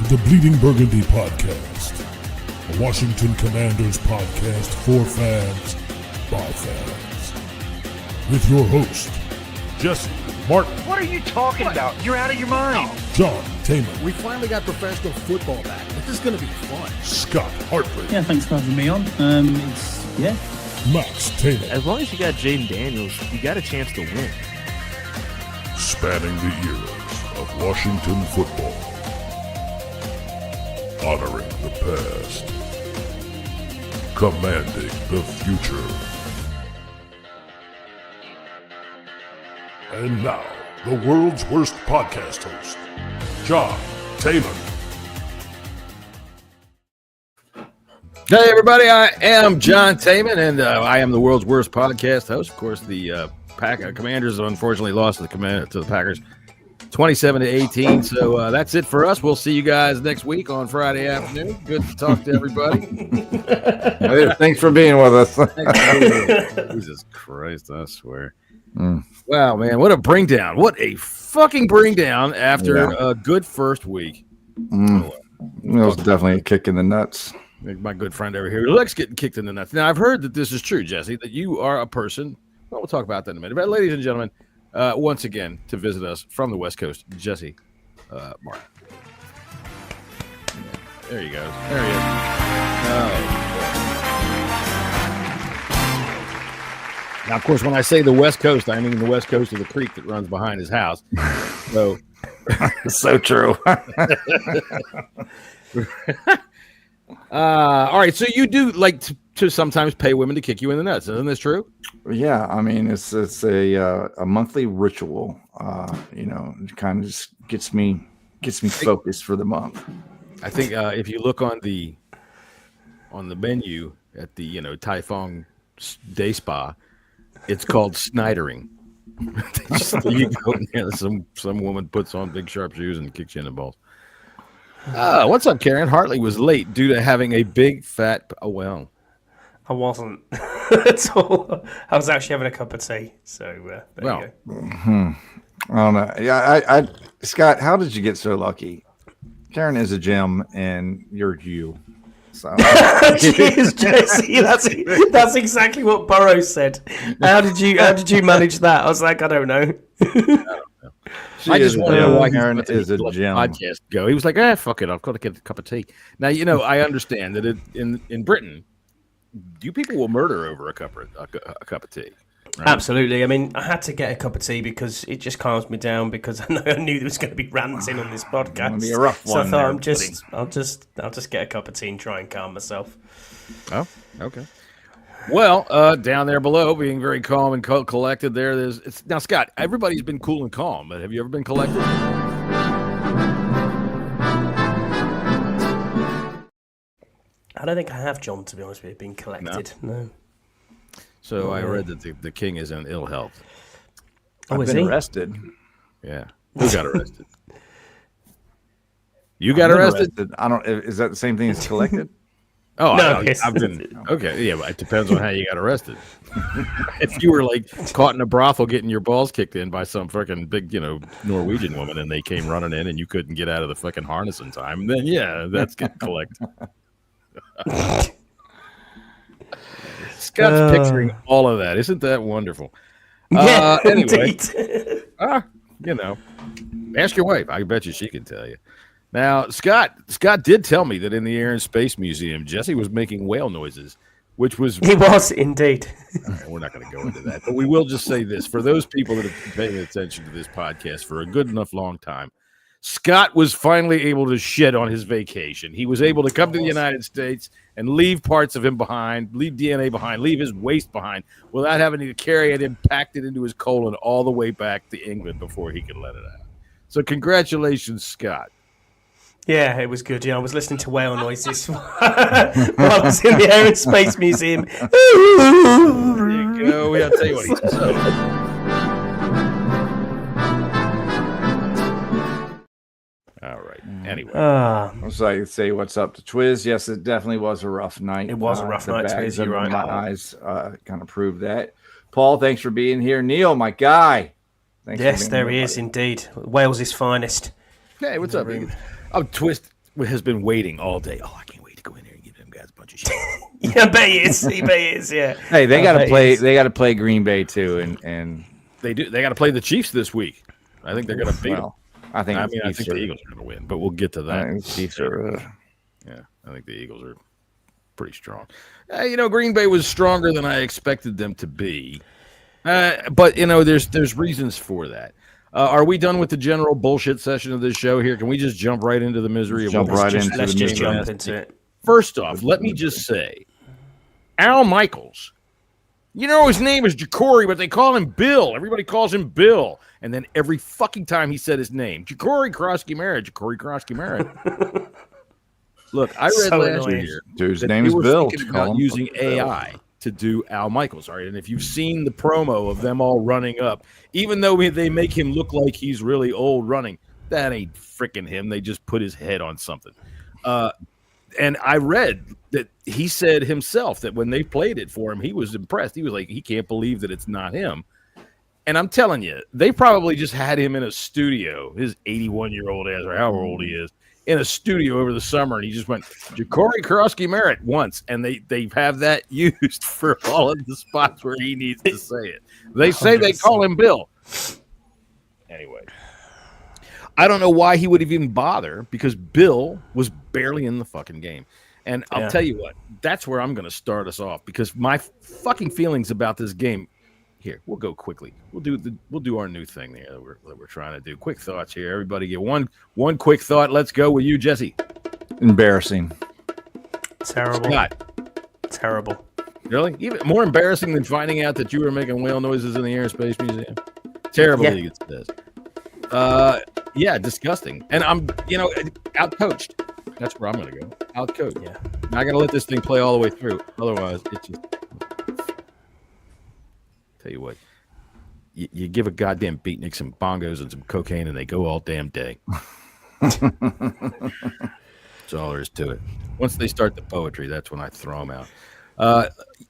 The Bleeding Burgundy Podcast, a Washington Commanders podcast for fans, by fans. With your host, Jessy, Martin. What are you talking about? You're out of your mind. John Taman. We finally got professional football back. This is going to be fun. Scott Hartley. Yeah, thanks for having me on. Max Taylor. As long as you got Jaden Daniels, you got a chance to win. Spanning the eras of Washington football. Honoring the past. Commanding the future. And now, the world's worst podcast host, John Taylor. Hey everybody, I am John Taman, and I am the world's worst podcast host. Of course, the Commanders unfortunately lost to the Packers 27-18. So that's it for us. We'll see you guys next week on Friday afternoon. Good to talk to everybody. Thanks for being with us. Jesus Christ, I swear. Wow, man, what a bring down. What a fucking bring down after a good first week. It was definitely a kick in the nuts. My good friend over here, Lex, getting kicked in the nuts. Now, I've heard that this is true, Jesse, that you are a person. Well, we'll talk about that in a minute. But ladies and gentlemen, once again, to visit us from the West Coast, Jessy Martin. There he goes. There he is. Now, of course, when I say the West Coast, I mean the West Coast of the creek that runs behind his house. So, so true. All right, so you do like to sometimes pay women to kick you in the nuts, isn't this true? Yeah, I mean it's a monthly ritual. It kind of just gets me focused for the month. I think if you look on the menu at the Tai Fong Day Spa, it's called snidering. You go in there, some woman puts on big sharp shoes and kicks you in the balls. What's up, Karen? Hartley was late due to having a big fat. Oh well, I wasn't at all. I was actually having a cup of tea. So there you go. I don't know. Yeah, Scott, how did you get so lucky? Karen is a gem, and you're you. So. Cheers, Jessy. That's exactly what Burrows said. How did you manage that? I was like, I don't know. I just want to know why Karen is a gem. Podcast go. He was like, fuck it, I've got to get a cup of tea. Now I understand that in Britain, you people will murder over a cup of tea. Right? Absolutely. I mean, I had to get a cup of tea because it just calms me down because I knew there was going to be ranting on this podcast. It'll be a rough one. So I thought I'll just get a cup of tea and try and calm myself. Oh, okay. Well, down there below, being very calm and collected there. Now, Scott, everybody's been cool and calm, but have you ever been collected? I don't think I have, John, to be honest with you, been collected. No. So I read that the king is in ill health. Oh, I've been arrested. Yeah. Who got arrested? You got arrested? I don't. Is that the same thing as collected? Oh, no, I've been okay. Yeah, but it depends on how you got arrested. If you were like caught in a brothel getting your balls kicked in by some fucking big, Norwegian woman, and they came running in, and you couldn't get out of the fucking harness in time, then yeah, that's getting collected. Scott's picturing all of that. Isn't that wonderful? Yeah, anyway, indeed. Ask your wife. I bet you she can tell you. Now, Scott did tell me that in the Air and Space Museum, Jessy was making whale noises, which was... He was, indeed. All right, we're not going to go into that, but we will just say this. For those people that have been paying attention to this podcast for a good enough long time, Scott was finally able to shit on his vacation. He was able to come to the United States and leave parts of him behind, leave DNA behind, leave his waste behind, without having to carry it impacted into his colon all the way back to England before he could let it out. So congratulations, Scott. Yeah, it was good. I was listening to whale noises while I was in the Air and Space Museum. There you go. I'll tell you what he said. All right. Anyway. So I could say what's up to Twiz. Yes, it definitely was a rough night. It was a rough night, Twiz. You're right. My eyes kind of proved that. Paul, thanks for being here. Neil, my guy. Yes, there he is indeed. Wales' finest. Hey, what's up, baby? Oh, Twist. has been waiting all day. Oh, I can't wait to go in there and give them guys a bunch of shit. Yeah, I bet he is. He bet he is. Yeah. Hey, they I got to bet he play. is. They got to play Green Bay too, and They do. They got to play the Chiefs this week. I think they're going to beat them. I think. I think the Eagles are going to win, but we'll get to that. I think the Chiefs are. Yeah, I think the Eagles are pretty strong. Green Bay was stronger than I expected them to be, but there's reasons for that. Are we done with the general bullshit session of this show here? Can we just jump right into the misery of what Let's just jump into it. First off, let me just say, Al Michaels. His name is Jacory, but they call him Bill. Everybody calls him Bill. And then every fucking time he said his name, Jacory Krosky-Merritt. Look, I read last year Dude's that name they is were Bill. thinking about using AI to do Al Michaels. All right, and if you've seen the promo of them all running up, even though they make him look like he's really old running, that ain't freaking him. They just put his head on something. And I read that he said himself that when they played it for him, he was impressed. He was like, he can't believe that it's not him. And I'm telling you, they probably just had him in a studio, his 81-year-old ass, or however old he is, in a studio over the summer, and he just went, Jacory Krosky-Merritt once, and they have that used for all of the spots where he needs to say it. They say 100%. They call him Bill. Anyway. I don't know why he would even bother, because Bill was barely in the fucking game. And I'll tell you what, that's where I'm going to start us off, because my fucking feelings about this game. Here, we'll go quickly. We'll do our new thing there that we're trying to do. Quick thoughts here. Everybody get one quick thought. Let's go with you, Jesse. Embarrassing. Terrible. Scott. Terrible. Really? Even more embarrassing than finding out that you were making whale noises in the Air and Space Museum. Terrible that he gets this. Yeah, disgusting. And I'm, outcoached. That's where I'm going to go. Outcoached. Yeah. I'm not going to let this thing play all the way through. Otherwise, it's just. Tell you what, you give a goddamn beatnik some bongos and some cocaine, and they go all damn day. That's all there is to it. Once they start the poetry, that's when I throw them out.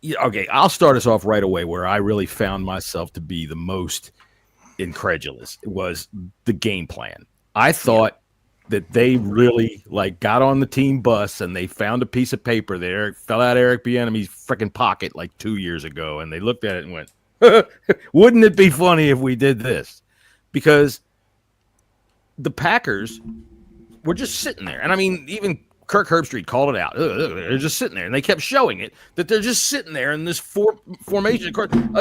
Okay, I'll start us off right away where I really found myself to be the most incredulous. It was the game plan. I thought that they really got on the team bus and they found a piece of paper there, fell out of Eric Bieniemy's freaking pocket 2 years ago, and they looked at it and went, wouldn't it be funny if we did this? Because the Packers were just sitting there. And I mean, even Kirk Herbstreit called it out. They're just sitting there. And they kept showing it that they're just sitting there in this formation,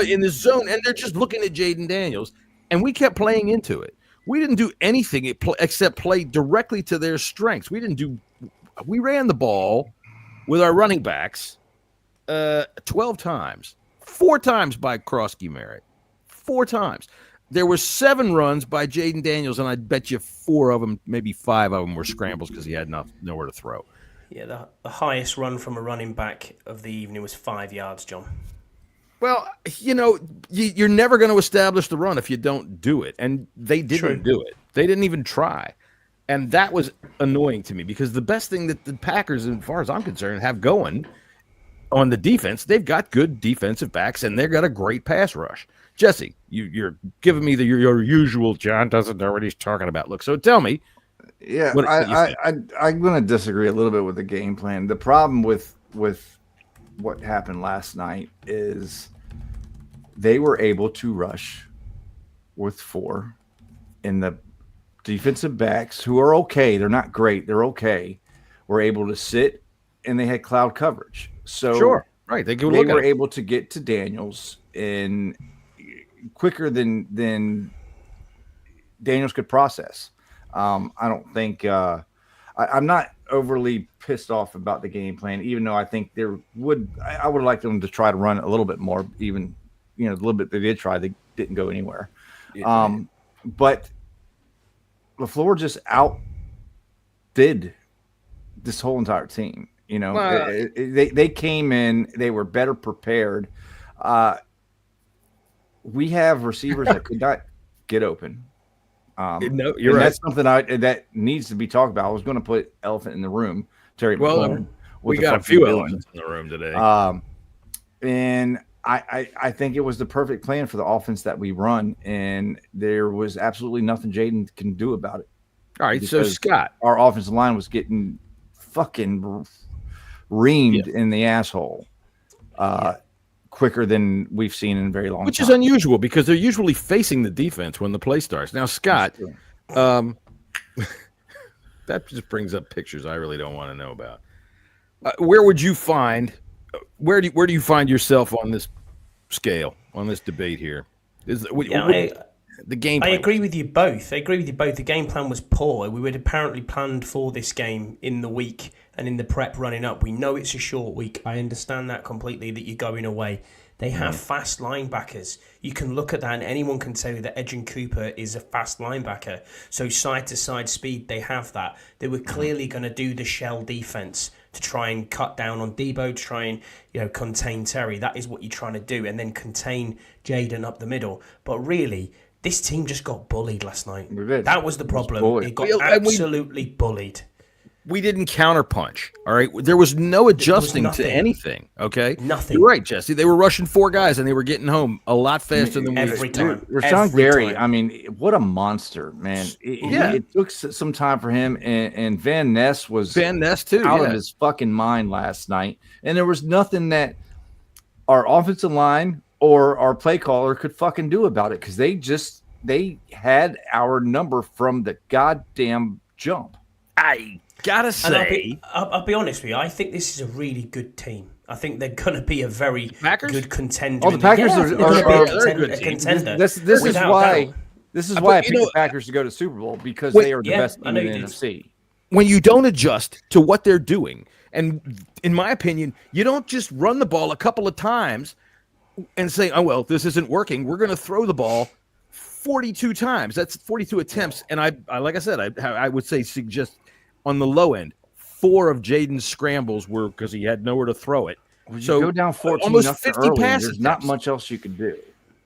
in this zone, and they're just looking at Jaden Daniels. And we kept playing into it. We didn't do anything except play directly to their strengths. We ran the ball with our running backs 12 times. 4 times by Krosky-Merritt. 4 times. There were 7 runs by Jaden Daniels, and I bet you 4 of them, maybe 5 of them, were scrambles because he had nowhere to throw. Yeah, the highest run from a running back of the evening was 5 yards, John. Well, you're never going to establish the run if you don't do it, and they didn't do it. They didn't even try, and that was annoying to me because the best thing that the Packers, as far as I'm concerned, have going on the defense, they've got good defensive backs, and they've got a great pass rush. Jesse, you're giving me your usual John doesn't know what he's talking about look. So tell me. Yeah, I'm going to disagree a little bit with the game plan. The problem with what happened last night is they were able to rush with 4, and the defensive backs, who are okay, they're not great, they're okay, were able to sit, and they had cloud coverage. So sure, right. They were able to get to Daniels in quicker than Daniels could process. I don't think I'm not overly pissed off about the game plan, even though I think I would like them to try to run a little bit more. Even the little bit they did try, they didn't go anywhere. Yeah. But LaFleur just outdid this whole entire team. They came in, they were better prepared. We have receivers that could not get open. No, you're right. That's something that needs to be talked about. I was going to put elephant in the room. Terry, we got a few elephants in the room today. And I think it was the perfect plan for the offense that we run, and there was absolutely nothing Jaden can do about it. All right, so Scott, our offensive line was getting fucking reamed in the asshole quicker than we've seen in a very long time. Which is unusual because they're usually facing the defense when the play starts. Now, Scott, that just brings up pictures I really don't want to know about. Where do you find yourself on this scale, on this debate here? The game plan. I agree with you both. The game plan was poor. We had apparently planned for this game in the week and in the prep running up. We know it's a short week. I understand that completely, that you're going away. They have fast linebackers. You can look at that and anyone can tell you that Edgin Cooper is a fast linebacker. So side-to-side speed, they have that. They were clearly going to do the shell defense to try and cut down on Debo, to try and contain Terry. That is what you're trying to do, and then contain Jaden up the middle. But really, this team just got bullied last night. That was the problem. It got absolutely bullied. We didn't counterpunch, all right? There was no adjusting to anything, okay? Nothing. You're right, Jesse. They were rushing 4 guys, and they were getting home a lot faster than we every time. Rashawn Gary, I mean, what a monster, man. It took some time for him, and Van Ness too, out of his fucking mind last night. And there was nothing that our offensive line or our play caller could fucking do about it because they had our number from the goddamn jump. I gotta say, I'll be honest with you. I think this is a really good team. I think they're going to be a very good contender. Oh, the Packers are a contender. This is why I picked the Packers to go to Super Bowl because they are the best team in the NFC. When you don't adjust to what they're doing, and in my opinion, you don't just run the ball a couple of times and say, "Oh well, this isn't working. We're going to throw the ball 42 times." That's 42 attempts, and I like I said, I would say suggest on the low end, 4 of Jaden's scrambles were because he had nowhere to throw it. When you go down 14 almost 50 early, passes. There's not much else you can do.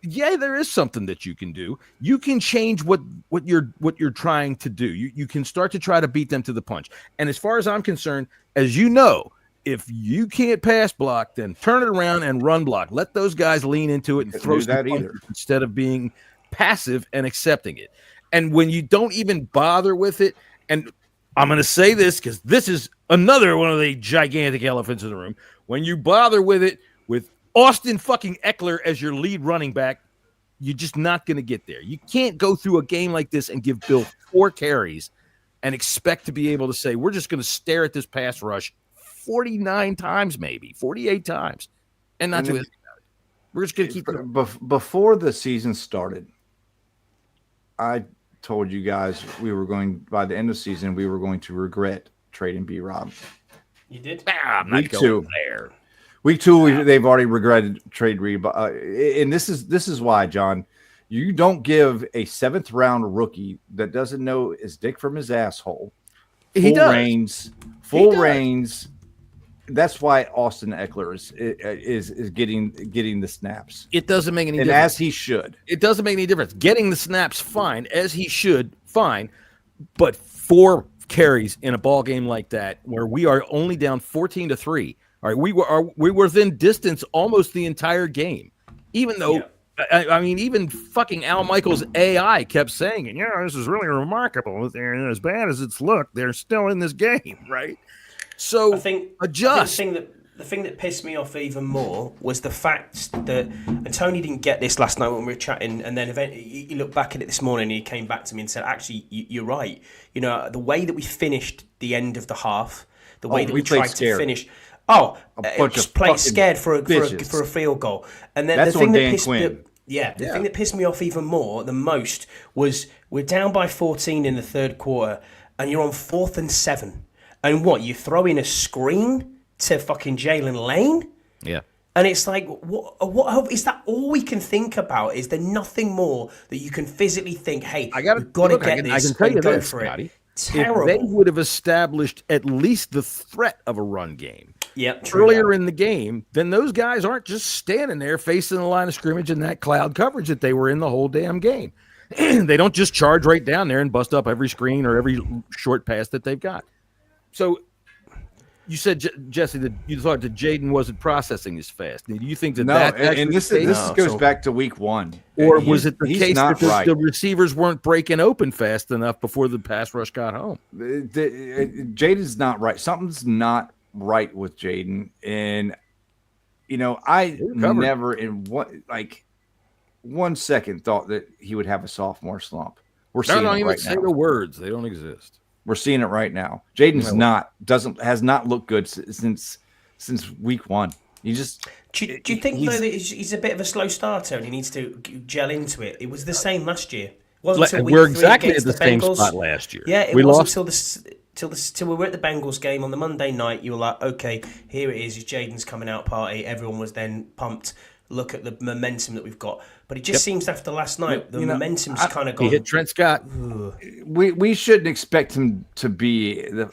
Yeah, there is something that you can do. You can change what you're trying to do. You can start to try to beat them to the punch. And as far as I'm concerned, as you know, if you can't pass block, then turn it around and run block. Let those guys lean into it and throw that instead of being passive and accepting it. And when you don't even bother with it, and I'm going to say this because this is another one of the gigantic elephants in the room. When you bother with it with Austin fucking Eckler as your lead running back, you're just not going to get there. You can't go through a game like this and give Bill 4 carries and expect to be able to say, we're just going to stare at this pass rush 49 times, maybe 48 times, and not do anything about it. We're just going to keep before the season started, I told you guys by the end of the season, we were going to regret trading B-Rob. You did? I'm not going there. Week 2, they've already regretted trade and this is why, John, you don't give a 7th round rookie that doesn't know his dick from his asshole full reins. That's why Austin Eckler is getting the snaps. It doesn't make any difference. As he should. It doesn't make any difference. Getting the snaps, fine. As he should, fine. But 4 carries in a ball game like that, where we are only down 14-3. All right, we were within distance almost the entire game. Even though, I mean, even fucking Al Michaels' AI kept saying, this is really remarkable. As bad as it's looked, they're still in this game, right? So adjust. The thing that pissed me off even more was the fact that, and Tony didn't get this last night when we were chatting, and then he looked back at it this morning and he came back to me and said, actually, you're right. The way that we finished the end of the half, the way that we tried to finish. Just played scared for a field goal. And then that's the thing that thing that pissed me off even more, the most, was we're down by 14 in the third quarter and you're on 4th and 7. And what, you throw in a screen to fucking Jalen Lane? Yeah. And it's like, what is that all we can think about? Is there nothing more that you can physically think, hey, we've got to get this, I can tell you go this, for Scotty. it? Terrible. If they would have established at least the threat of a run game earlier in the game, then those guys aren't just standing there facing the line of scrimmage in that cloud coverage that they were in the whole damn game. They don't just charge right down there and bust up every screen or every short pass that they've got. So you said, Jesse, that you thought that Jaden wasn't processing as fast. Do you think that No, that and this goes back to week 1. or was it the case that right. the receivers weren't breaking open fast enough before the pass rush got home? Jaden's not right. Something's not right with Jaden, and I never in 1 second thought that he would have a sophomore slump. We're seeing don't it even right say now. the words; they don't exist. We're seeing it right now. Jaden's has not looked good since week 1. You just do you think though that he's a bit of a slow starter and he needs to gel into it? It was the same last year. It wasn't until week we're 3 exactly at against the the same Bengals. spot last year. Yeah, we wasn't lost till we were at the Bengals game on the Monday night. You were like, okay, here it is. It's Jaden's coming out party. Everyone was then pumped. Look at the momentum that we've got. But it just seems after last night, the momentum's kind of gone. He hit Trent Scott. We shouldn't expect him to be the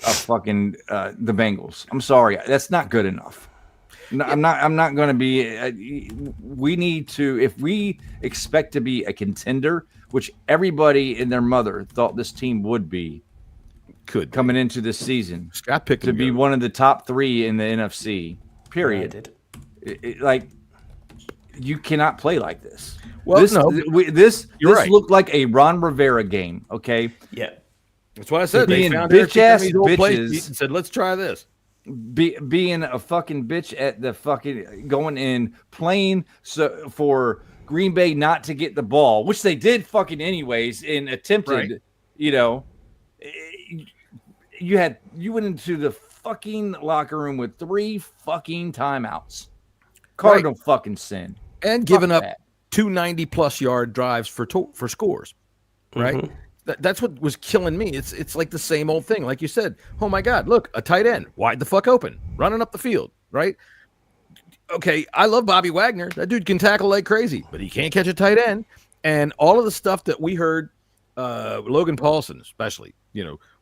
Bengals. I'm sorry, that's not good enough. No, I'm not going to be. We need to, if we expect to be a contender, which everybody and their mother thought this team would be, coming into this season. Scott picked to be one of the top 3 in the NFC. Period. You cannot play like this. Well, this looked like a Ron Rivera game. Okay. Yeah. That's what I said. They found bitch-ass bitches and said, "Let's try this." Being a fucking bitch at the fucking going in playing for Green Bay not to get the ball, which they did fucking anyways and attempted. Right. You went into the fucking locker room with 3 fucking timeouts. Cardinal fucking sin. And giving up 290+ yard drives for scores, right? Mm-hmm. That's what was killing me. It's like the same old thing, like you said. Oh my God, look, a tight end, wide the fuck open, running up the field, right? Okay, I love Bobby Wagner. That dude can tackle like crazy, but he can't catch a tight end. And all of the stuff that we heard, Logan Paulson especially,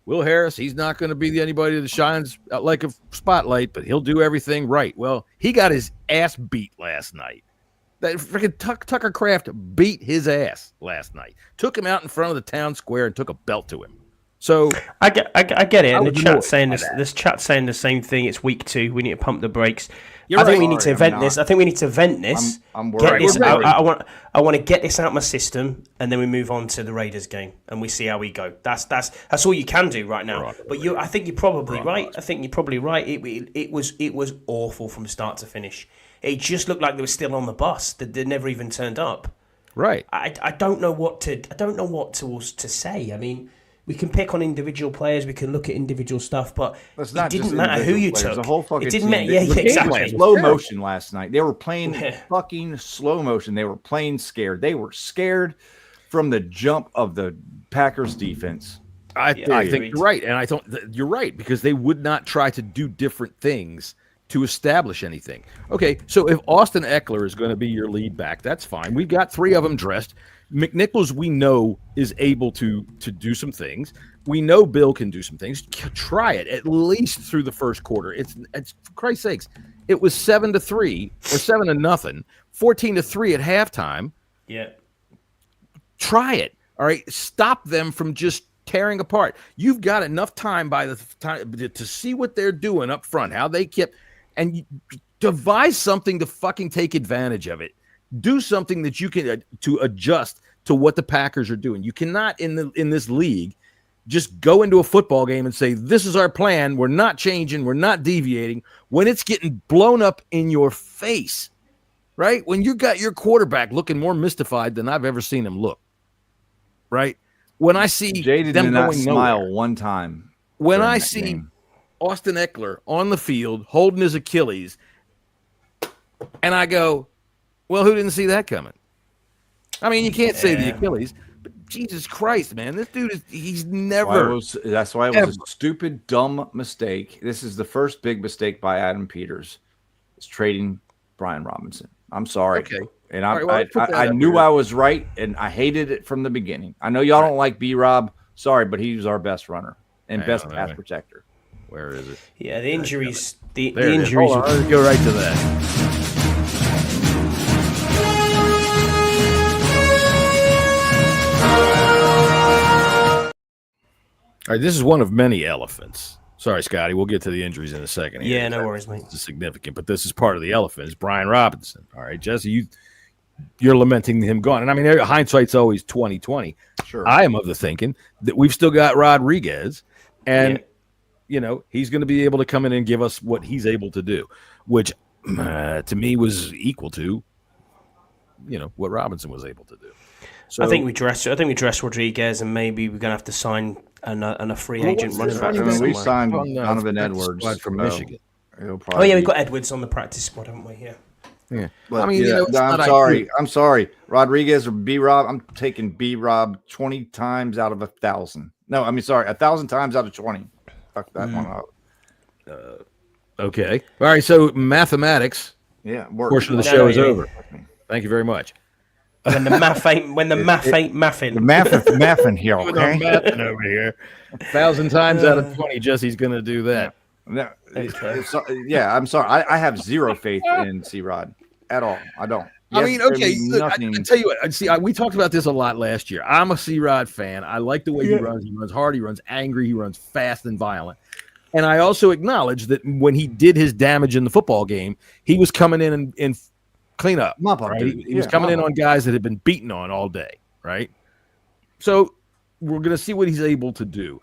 Will Harris, he's not going to be anybody that shines like a spotlight, but he'll do everything right. Well, he got his ass beat last night. That freaking Tucker Kraft beat his ass last night. Took him out in front of the town square and took a belt to him. So I get it. And the chat's saying this chat's saying the same thing. It's week 2. We need to pump the brakes. I think we need to vent this. I think we need to vent this. I'm worried. Get this out. I want to get this out of my system, and then we move on to the Raiders game, and we see how we go. That's all you can do right now. But I think you're probably right. I think you're probably right. It was awful from start to finish. It just looked like they were still on the bus. They never even turned up. Right. I don't know what to say. I mean, we can pick on individual players. We can look at individual stuff, but it didn't matter who you took. The whole fucking it didn't team. matter. Yeah, exactly. Slow motion last night. They were playing fucking slow motion. They were playing scared. They were scared from the jump of the Packers defense. I think you're right, and I thought you're right because they would not try to do different things to establish anything. Okay, so if Austin Eckler is going to be your lead back, that's fine. We've got 3 of them dressed. McNichols, we know, is able to do some things. We know Bill can do some things. Try it at least through the first quarter. It's for Christ's sakes. It was 7-3 or 7-0, 14-3 at halftime. Yeah. Try it. All right. Stop them from just tearing apart. You've got enough time by the time to see what they're doing up front, how they kept, and devise something to fucking take advantage of it. Do something that you can to adjust to what the Packers are doing. You cannot in this league just go into a football game and say, this is our plan. We're not changing. We're not deviating when it's getting blown up in your face, right? When you got your quarterback looking more mystified than I've ever seen him look, right? When I see Jaden them did not going smile nowhere, one time. when I see Austin Eckler on the field holding his Achilles, and I go, well, who didn't see that coming? I mean, you can't say the Achilles, but Jesus Christ, man, this dude he's never. That's why it was a stupid, dumb mistake. This is the first big mistake by Adam Peters. It's trading Brian Robinson. I'm sorry. Okay. And I knew I was right, and I hated it from the beginning. I know y'all don't like B-Rob. Sorry, but he was our best runner and best pass protector. Where is it? Yeah, the injuries. The injuries. Hold on, let's go right to that. All right, this is one of many elephants Sorry, Scotty. We'll get to the injuries in a second. Here. Yeah, no worries, mate. It's significant, but this is part of the elephant. Is Brian Robinson? All right, Jesse, you're lamenting him gone, and I mean, hindsight's always 20/20. Sure. I am of the thinking that we've still got Rodriguez, and he's going to be able to come in and give us what he's able to do, which to me was equal to what Robinson was able to do. So I think we dress Rodriguez, and maybe we're going to have to sign a free agent running back. We signed Donovan Edwards from Michigan. We've got Edwards on the practice squad, haven't we? Yeah. But, I mean, I'm sorry. Rodriguez or B-Rob, I'm taking B-Rob 20 times out of 1,000. No, I mean, sorry, 1,000 times out of 20. Fuck that one up. Okay. All right. So mathematics. Yeah. Portion of the show is over. Thank you very much. When the math ain't mathing. The math is mathing here, We're okay? mathing over here. 1,000 times out of 20, Jesse's going to do that. No, I'm sorry. I have zero faith in C-Rod at all. I don't. I mean, okay. Look, I tell you what. See, we talked about this a lot last year. I'm a C-Rod fan. I like the way he runs. He runs hard. He runs angry. He runs fast and violent. And I also acknowledge that when he did his damage in the football game, he was coming in and clean up. Right? He was coming in on guys that had been beaten on all day, right? So we're going to see what he's able to do.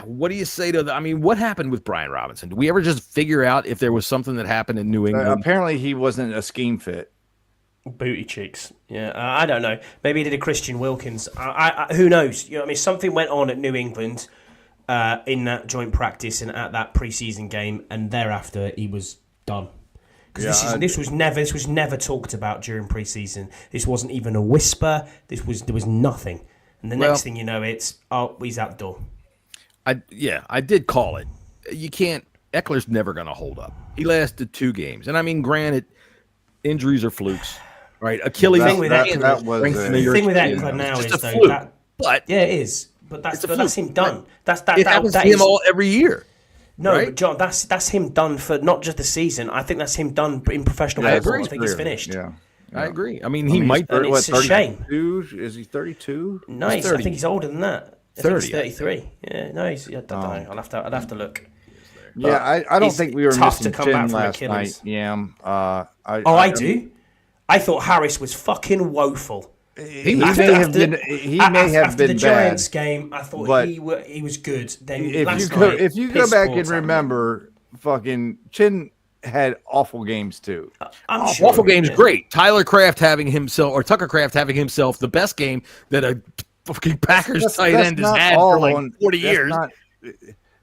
What do you say to what happened with Brian Robinson? Did we ever just figure out if there was something that happened in New England? Apparently he wasn't a scheme fit. Booty cheeks. Yeah, I don't know. Maybe he did a Christian Wilkins. Who knows? Something went on at New England in that joint practice and at that preseason game, and thereafter he was done. Because this was never talked about during preseason. This wasn't even a whisper. There was nothing. And the next thing you know, he's out the door. I did call it. You can't. Eckler's never going to hold up. He lasted 2 games, and I mean, granted, injuries are flukes, right? Achilles. The thing with Eckler now is though, it is. But that's him done. It happens to him every year. No, right? but John, that's him done for not just the season. I think that's him done in professional football. I think he's finished. Yeah. I agree. I mean, he might. It's a shame. Is he 32? No, I think he's older than that. I think he's 33. Yeah, no, I don't know. I'll have to look. Yeah, I don't think we were tough missing to come back Chin from last Achilles. night. I do. I thought Harris was fucking woeful. He may have been after the bad. Giants game. I thought he was good. Then if you go back and remember, fucking Chin had awful games too. Awful games, great. Tucker Kraft having himself the best game that a fucking Packers tight end has had for like 40 years.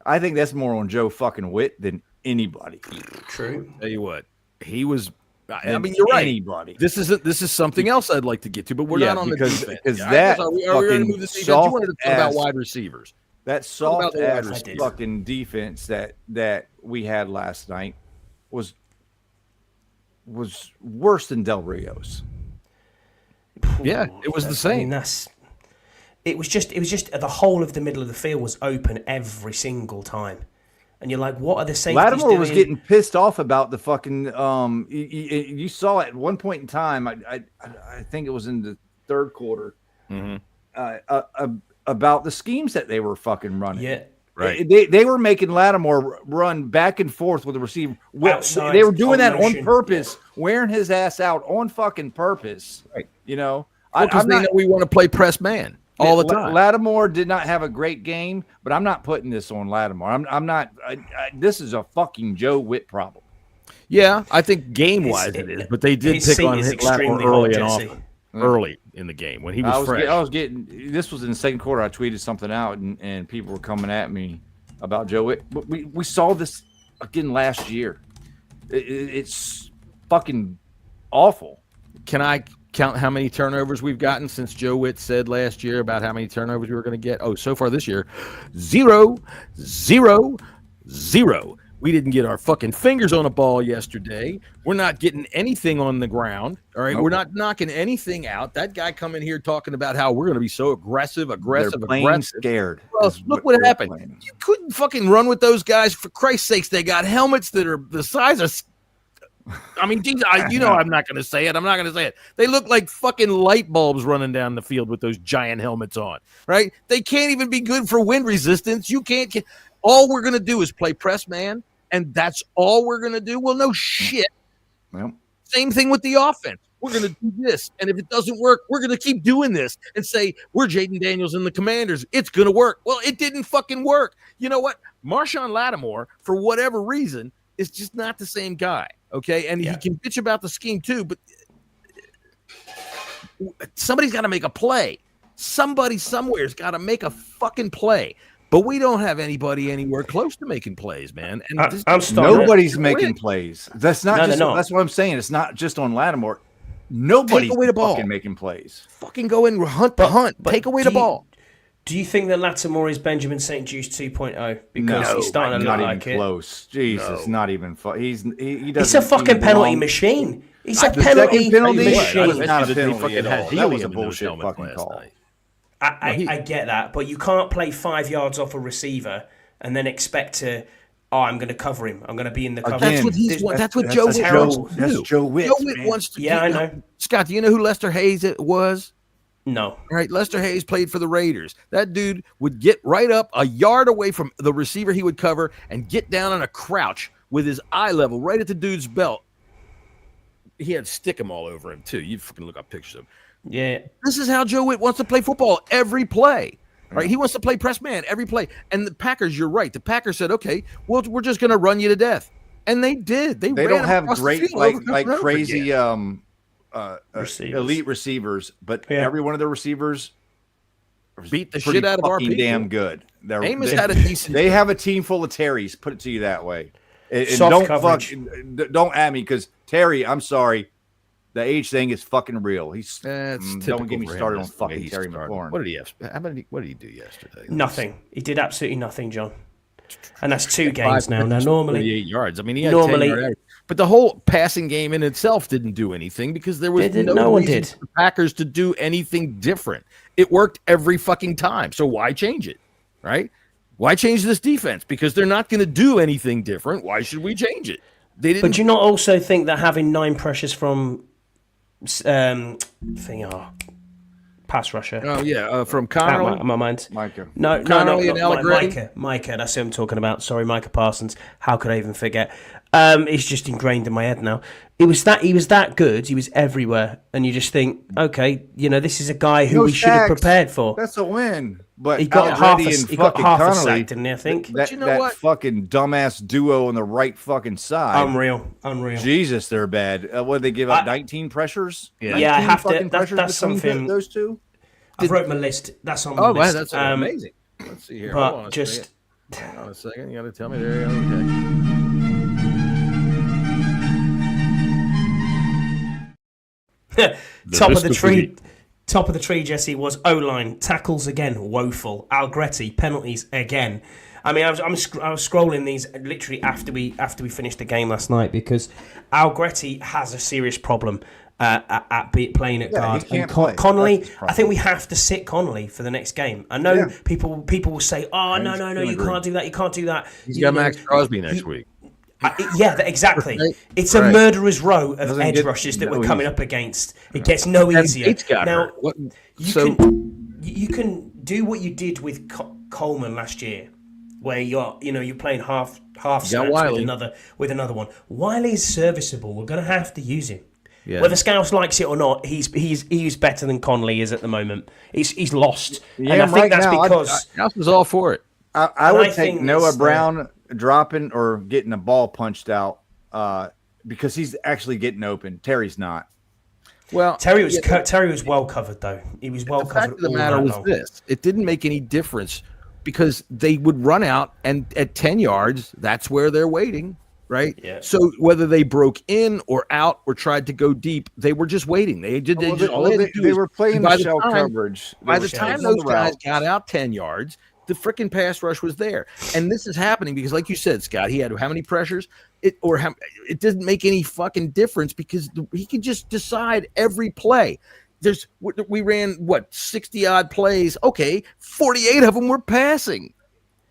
I think that's more on Joe fucking Witt than anybody. True. Tell you what, he was. I mean, you're right. Anybody. This is something else I'd like to get to, but we're not on the defense. Because that are we going to move this defense? You wanted to talk about wide receivers. That soft ass fucking defense that we had last night was worse than Del Rio's. Yeah, it was the same. I mean, it was just the whole of the middle of the field was open every single time. And you're like, what are the safeties Lattimore doing? was getting pissed off about the fucking. You saw at one point in time. I think it was in the third quarter. Mm-hmm. About the schemes that they were fucking running. Yeah, right. They were making Lattimore run back and forth with the receiver. They were doing that on purpose, wearing his ass out on fucking purpose. Right. Because they know we want to play press man. All the time. Lattimore did not have a great game, but I'm not putting this on Lattimore. I'm not. This is a fucking Joe Witt problem. Yeah, I think game-wise it is, but they did pick on Lattimore early and often. Early in the game when he was fresh. This was in the second quarter. I tweeted something out, and people were coming at me about Joe Witt. But we saw this again last year. It's fucking awful. Can I count how many turnovers we've gotten since Joe Witt said last year about how many turnovers we were going to get? Oh, so far this year, 0, 0, 0. We didn't get our fucking fingers on a ball yesterday. We're not getting anything on the ground. All right. Nope. We're not knocking anything out. That guy coming here talking about how we're going to be so aggressive. They're scared. Well, look what happened. Playing. You couldn't fucking run with those guys. For Christ's sakes, they got helmets that are the size of I mean, geez, I'm not going to say it. I'm not going to say it. They look like fucking light bulbs running down the field with those giant helmets on, right? They can't even be good for wind resistance. You can't. All we're going to do is play press man, and that's all we're going to do. Well, no shit. Well, same thing with the offense. We're going to do this, and if it doesn't work, we're going to keep doing this and say we're Jaden Daniels and the Commanders. It's going to work. Well, it didn't fucking work. You know what? Marshawn Lattimore, for whatever reason, is just not the same guy. Okay, and he can bitch about the scheme too, but somebody's got to make a play. Somebody somewhere's got to make a fucking play. But we don't have anybody anywhere close to making plays, man. And nobody's making plays. That's not just. That's what I'm saying. It's not just on Lattimore. Nobody's take away the ball. Fucking making plays. Fucking go in hunt. But take away the ball. Do you think that Lattimore is Benjamin St. Juice 2.0? Because he's starting to look like it. Not even close. Jesus, not even. He doesn't. He's a fucking penalty machine. He's a penalty machine. It's not a penalty at all. That was a bullshit fucking call. I get that, but you can't play 5 yards off a receiver and then expect to. Oh, I'm going to cover him. I'm going to be in the cover. That's what Joe Witt wants to do. That's Joe Witt. Joe Witt wants to do. Yeah, I know. Scott, do you know who Lester Hayes was? No. All right, Lester Hayes played for the Raiders. That dude would get right up a yard away from the receiver he would cover and get down on a crouch with his eye level right at the dude's belt. He had stickum all over him, too. You fucking look up pictures of him. Yeah. This is how Joe Witt wants to play football every play. Right? He wants to play press man every play. And the Packers, you're right. The Packers said, okay, we're just going to run you to death. And they did. They don't have great, like crazy receivers. Elite receivers, but every one of their receivers beat the shit out of our people. Damn good. Amos had a decent. They have a team full of Terrys. Put it to you that way. And Soft don't at me because Terry. I'm sorry. The age thing is fucking real. Don't get me started on fucking Terry McLaurin. What did he have? What did he do yesterday? Nothing. He did absolutely nothing, John. And that's 2 games now. Now, normally 48 yards. I mean, he had 10 yards. But the whole passing game in itself didn't do anything because there was no reason for the Packers to do anything different. It worked every fucking time. So why change it? Right? Why change this defense? Because they're not going to do anything different. Why should we change it? They didn't. But do you not also think that having 9 pressures from pass rusher? Oh yeah, from Connolly. My mind. Micah. No, Micah. Micah. That's who I'm talking about. Sorry, Micah Parsons. How could I even forget? It's just ingrained in my head now. He was that good. He was everywhere, and you just think, okay, this is a guy who we should have prepared for. That's a win. But he got half a sack, didn't he? I think. That fucking dumbass duo on the right fucking side. Unreal. Jesus, they're bad. What did they give up? 19 pressures? Yeah, I have to. That's something. Those two. I wrote my list. That's on my list. Oh, that's amazing. Let's see here. But Hold on just. Hang on a second. You got to tell me there. Okay. Top of the tree, Jesse, was O-line. Tackles again, woeful. Algretti, penalties again. I mean, I was scrolling these literally after we finished the game last night because Algretti has a serious problem at playing at guard. And Connolly, I think we have to sit Connolly for the next game. I know people will say, "Oh, no, you can't do that. You can't do that." He's got Max Crosby next week. Exactly. It's a murderer's row of edge rushes that we're coming up against. It gets no easier. Now, you can do what you did with Coleman last year, where you're playing half snaps with another one. Wiley's serviceable. We're going to have to use him. Yeah. Whether Scouse likes it or not, he's better than Connolly is at the moment. He's lost, and I think that's because Scouse was all for it. I would take Noah Brown dropping or getting a ball punched out because he's actually getting open. Terry's not. Well, Terry was well covered though. He was well covered. The fact of the matter was this: it didn't make any difference because they would run out, and at 10 yards, that's where they're waiting, right? Yeah. So whether they broke in or out or tried to go deep, they were just waiting. They were playing the shell coverage. By the time those guys got out 10 yards. The freaking pass rush was there. And this is happening because, like you said, Scott, he had how many pressures? It doesn't make any fucking difference because he can just decide every play. We ran, 60-odd plays. Okay, 48 of them were passing.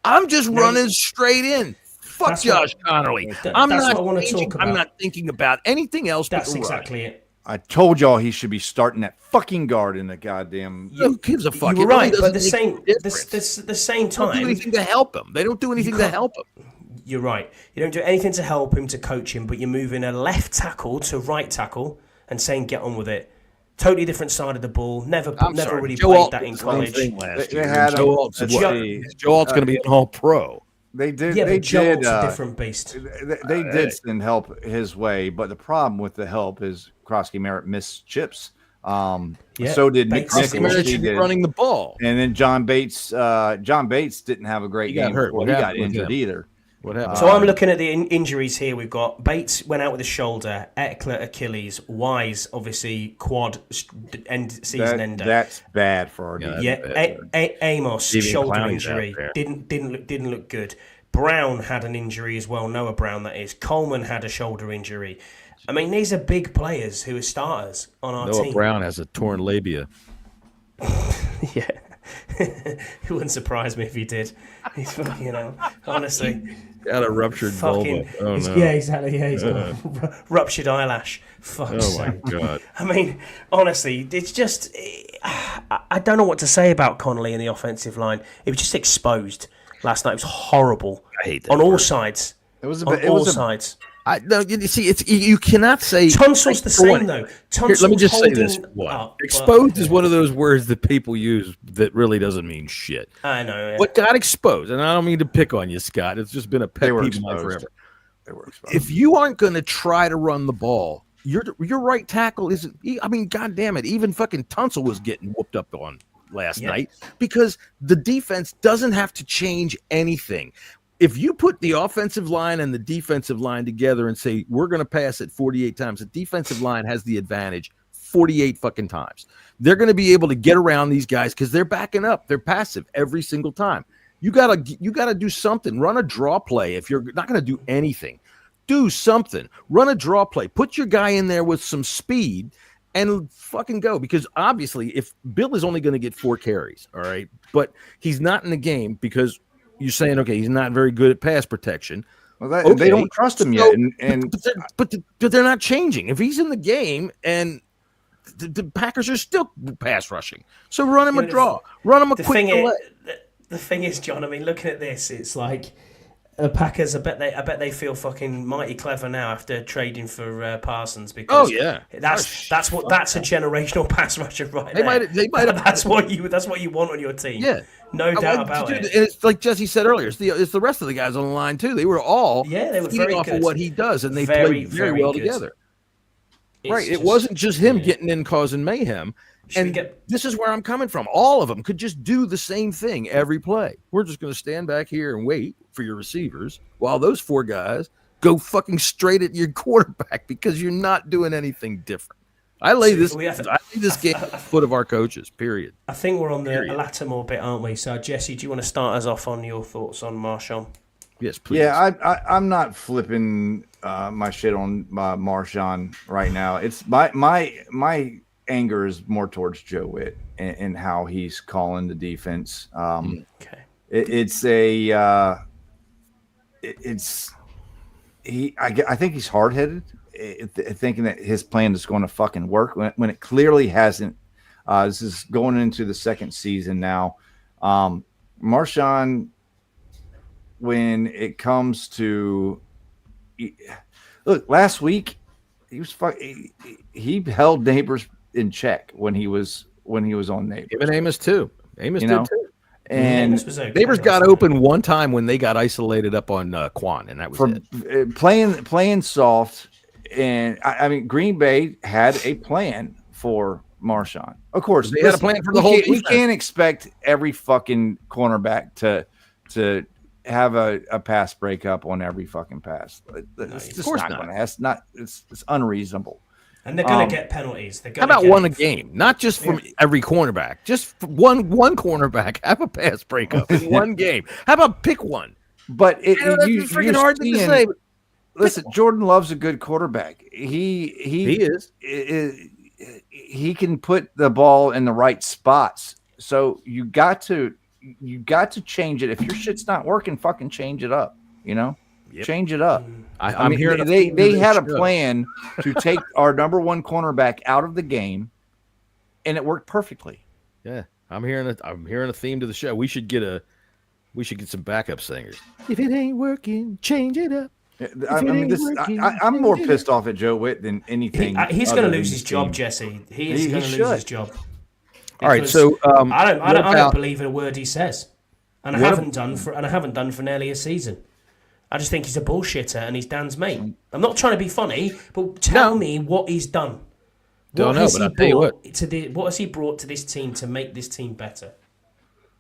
I'm just running straight in. Fuck That's Josh what- Connolly. That's I'm what not I wanna changing- talk I'm about. not thinking about anything else but That's the exactly it. I told y'all he should be starting that fucking guard in the goddamn. Who gives a fuck? You were It really right, but doesn't make a difference. the same They don't do time, anything to help him. They don't do anything to can't- help him. you're right. You don't do anything to help him, to coach him, but you're moving a left tackle to right tackle and saying get on with it. Totally different side of the ball. Never really Joe played Alt that did in the same college. thing last They year. had Joe him- Alt's Joe- Joe Alt's going to be an All-Pro. They did. Yeah, they but Joe did. Alt's a different beast. They did send help his way, but the problem with the help is Krosky Merritt missed chips. Yeah, So did Nick Bates- Krosky Nichols. Merritt He should be did. running the ball. And then John Bates. John Bates didn't have a great He got game. hurt. before What he got happened with injured him? either. What happened? So I'm looking at the injuries here. We've got Bates went out with a shoulder, Eckler Achilles, Wise obviously quad season ender. That's bad for our defense. Yeah, Amos Stephen shoulder Clowney's out injury there. didn't look good. Brown had an injury as well. Noah Brown, that is. Coleman had a shoulder injury. I mean, these are big players who are starters on our Noah team. Brown has a torn labia. Yeah, it wouldn't surprise me if he did. He's honestly. Got a ruptured Fucking, vulva. Oh, no. Yeah, exactly. Yeah, he's got ruptured eyelash. Fuck's Oh, my sake. God. I mean, honestly, it's just I don't know what to say about Connolly in the offensive line. It was just exposed last night. It was horrible. I hate that on all word. sides. It was a On bit. It all was a, sides. No, you see, it's you cannot say Tunsil's the for one- same though. Here, Tunsil's let me just say holding this: up, but- exposed is one of those words that people use that really doesn't mean shit. I know. Yeah. What got exposed, and I don't mean to pick on you, Scott. It's just been a pet They were peeve of mine exposed. forever. They were exposed. If you aren't going to try to run the ball, your right tackle isn't. I mean, God damn it! Even fucking Tunsil was getting whooped up on last night because the defense doesn't have to change anything. If you put the offensive line and the defensive line together and say, we're going to pass it 48 times, the defensive line has the advantage 48 fucking times. They're going to be able to get around these guys because they're backing up. They're passive every single time. You gotta do something. Run a draw play. If you're not going to do anything, do something. Run a draw play. Put your guy in there with some speed and fucking go. Because obviously, if Bill is only going to get 4 carries, all right, but he's not in the game because you're saying, okay, he's not very good at pass protection. Well, that, Okay. they don't trust him So- yet, and but they're not changing. If he's in the game and the Packers are still pass rushing, so run him a draw, run him a The quick thing delay. is, the thing is, John. I mean, looking at this, it's like the Packers. I bet they feel fucking mighty clever now after trading for Parsons because Oh, yeah. that's a generational pass rusher right They there. might have. That's what you want on your team. Yeah. no doubt about Dude, it. And it's like Jesse said earlier. It's the rest of the guys on the line too. They were all Yeah, they were feeding very off good. of what he does, and they Very, played very very well good. together. It's Right. It just- wasn't just him yeah. getting in causing mayhem. Should we And get- this is where I'm coming from. All of them could just do the same thing every play. We're just going to stand back here and wait for your receivers while those 4 guys go fucking straight at your quarterback because you're not doing anything different. I lay this game at the foot of our coaches, period. I think we're on the Period. Lattimore bit, aren't we? So, Jesse, do you want to start us off on your thoughts on Marshawn? Yes, please. yeah, I'm not flipping my shit on Marshawn right now. It's my anger is more towards Joe Witt and how he's calling the defense. Okay. I think he's hard headed, thinking that his plan is going to fucking work when it clearly hasn't. This is going into the second season now. Marshawn, when it comes to look, last week he held Neighbors in check when he was on Neighbors. Even Amos too. Amos You did know? too. And Amos was okay. Neighbors got open one time when they got isolated up on Quan, and that was for it. playing soft, and I mean Green Bay had a plan for Marshawn. Of course, They had a plan for the whole We defense. can't expect every fucking cornerback to have a pass breakup on every fucking pass. It's just course not not. going to. It's unreasonable. And they're going to get penalties. They're How gonna about get one a it. game? Not just from every cornerback. Just one cornerback have a pass breakup in one game. How about pick one? But That's freaking you're hard to seeing- say. but Listen, Jordan Love's a good quarterback. He is. He can put the ball in the right spots. So you got to change it. If your shit's not working, fucking change it up. You know. Change it up. I'm mean, hearing they had a plan to take our number one cornerback out of the game, and it worked perfectly. Yeah, I'm hearing a theme to the show. We should get some backup singers. If it ain't working, change it up. I'm more pissed off at Joe Witt than anything. He's going to lose his job, Jesse. He is going to lose his job. All right, so I don't believe in a word he says, and I haven't done for nearly a season. I just think he's a bullshitter and he's Dan's mate. I'm not trying to be funny, but tell me what he's done. Don't know, but I'll tell you what. What has he brought to this team to make this team better?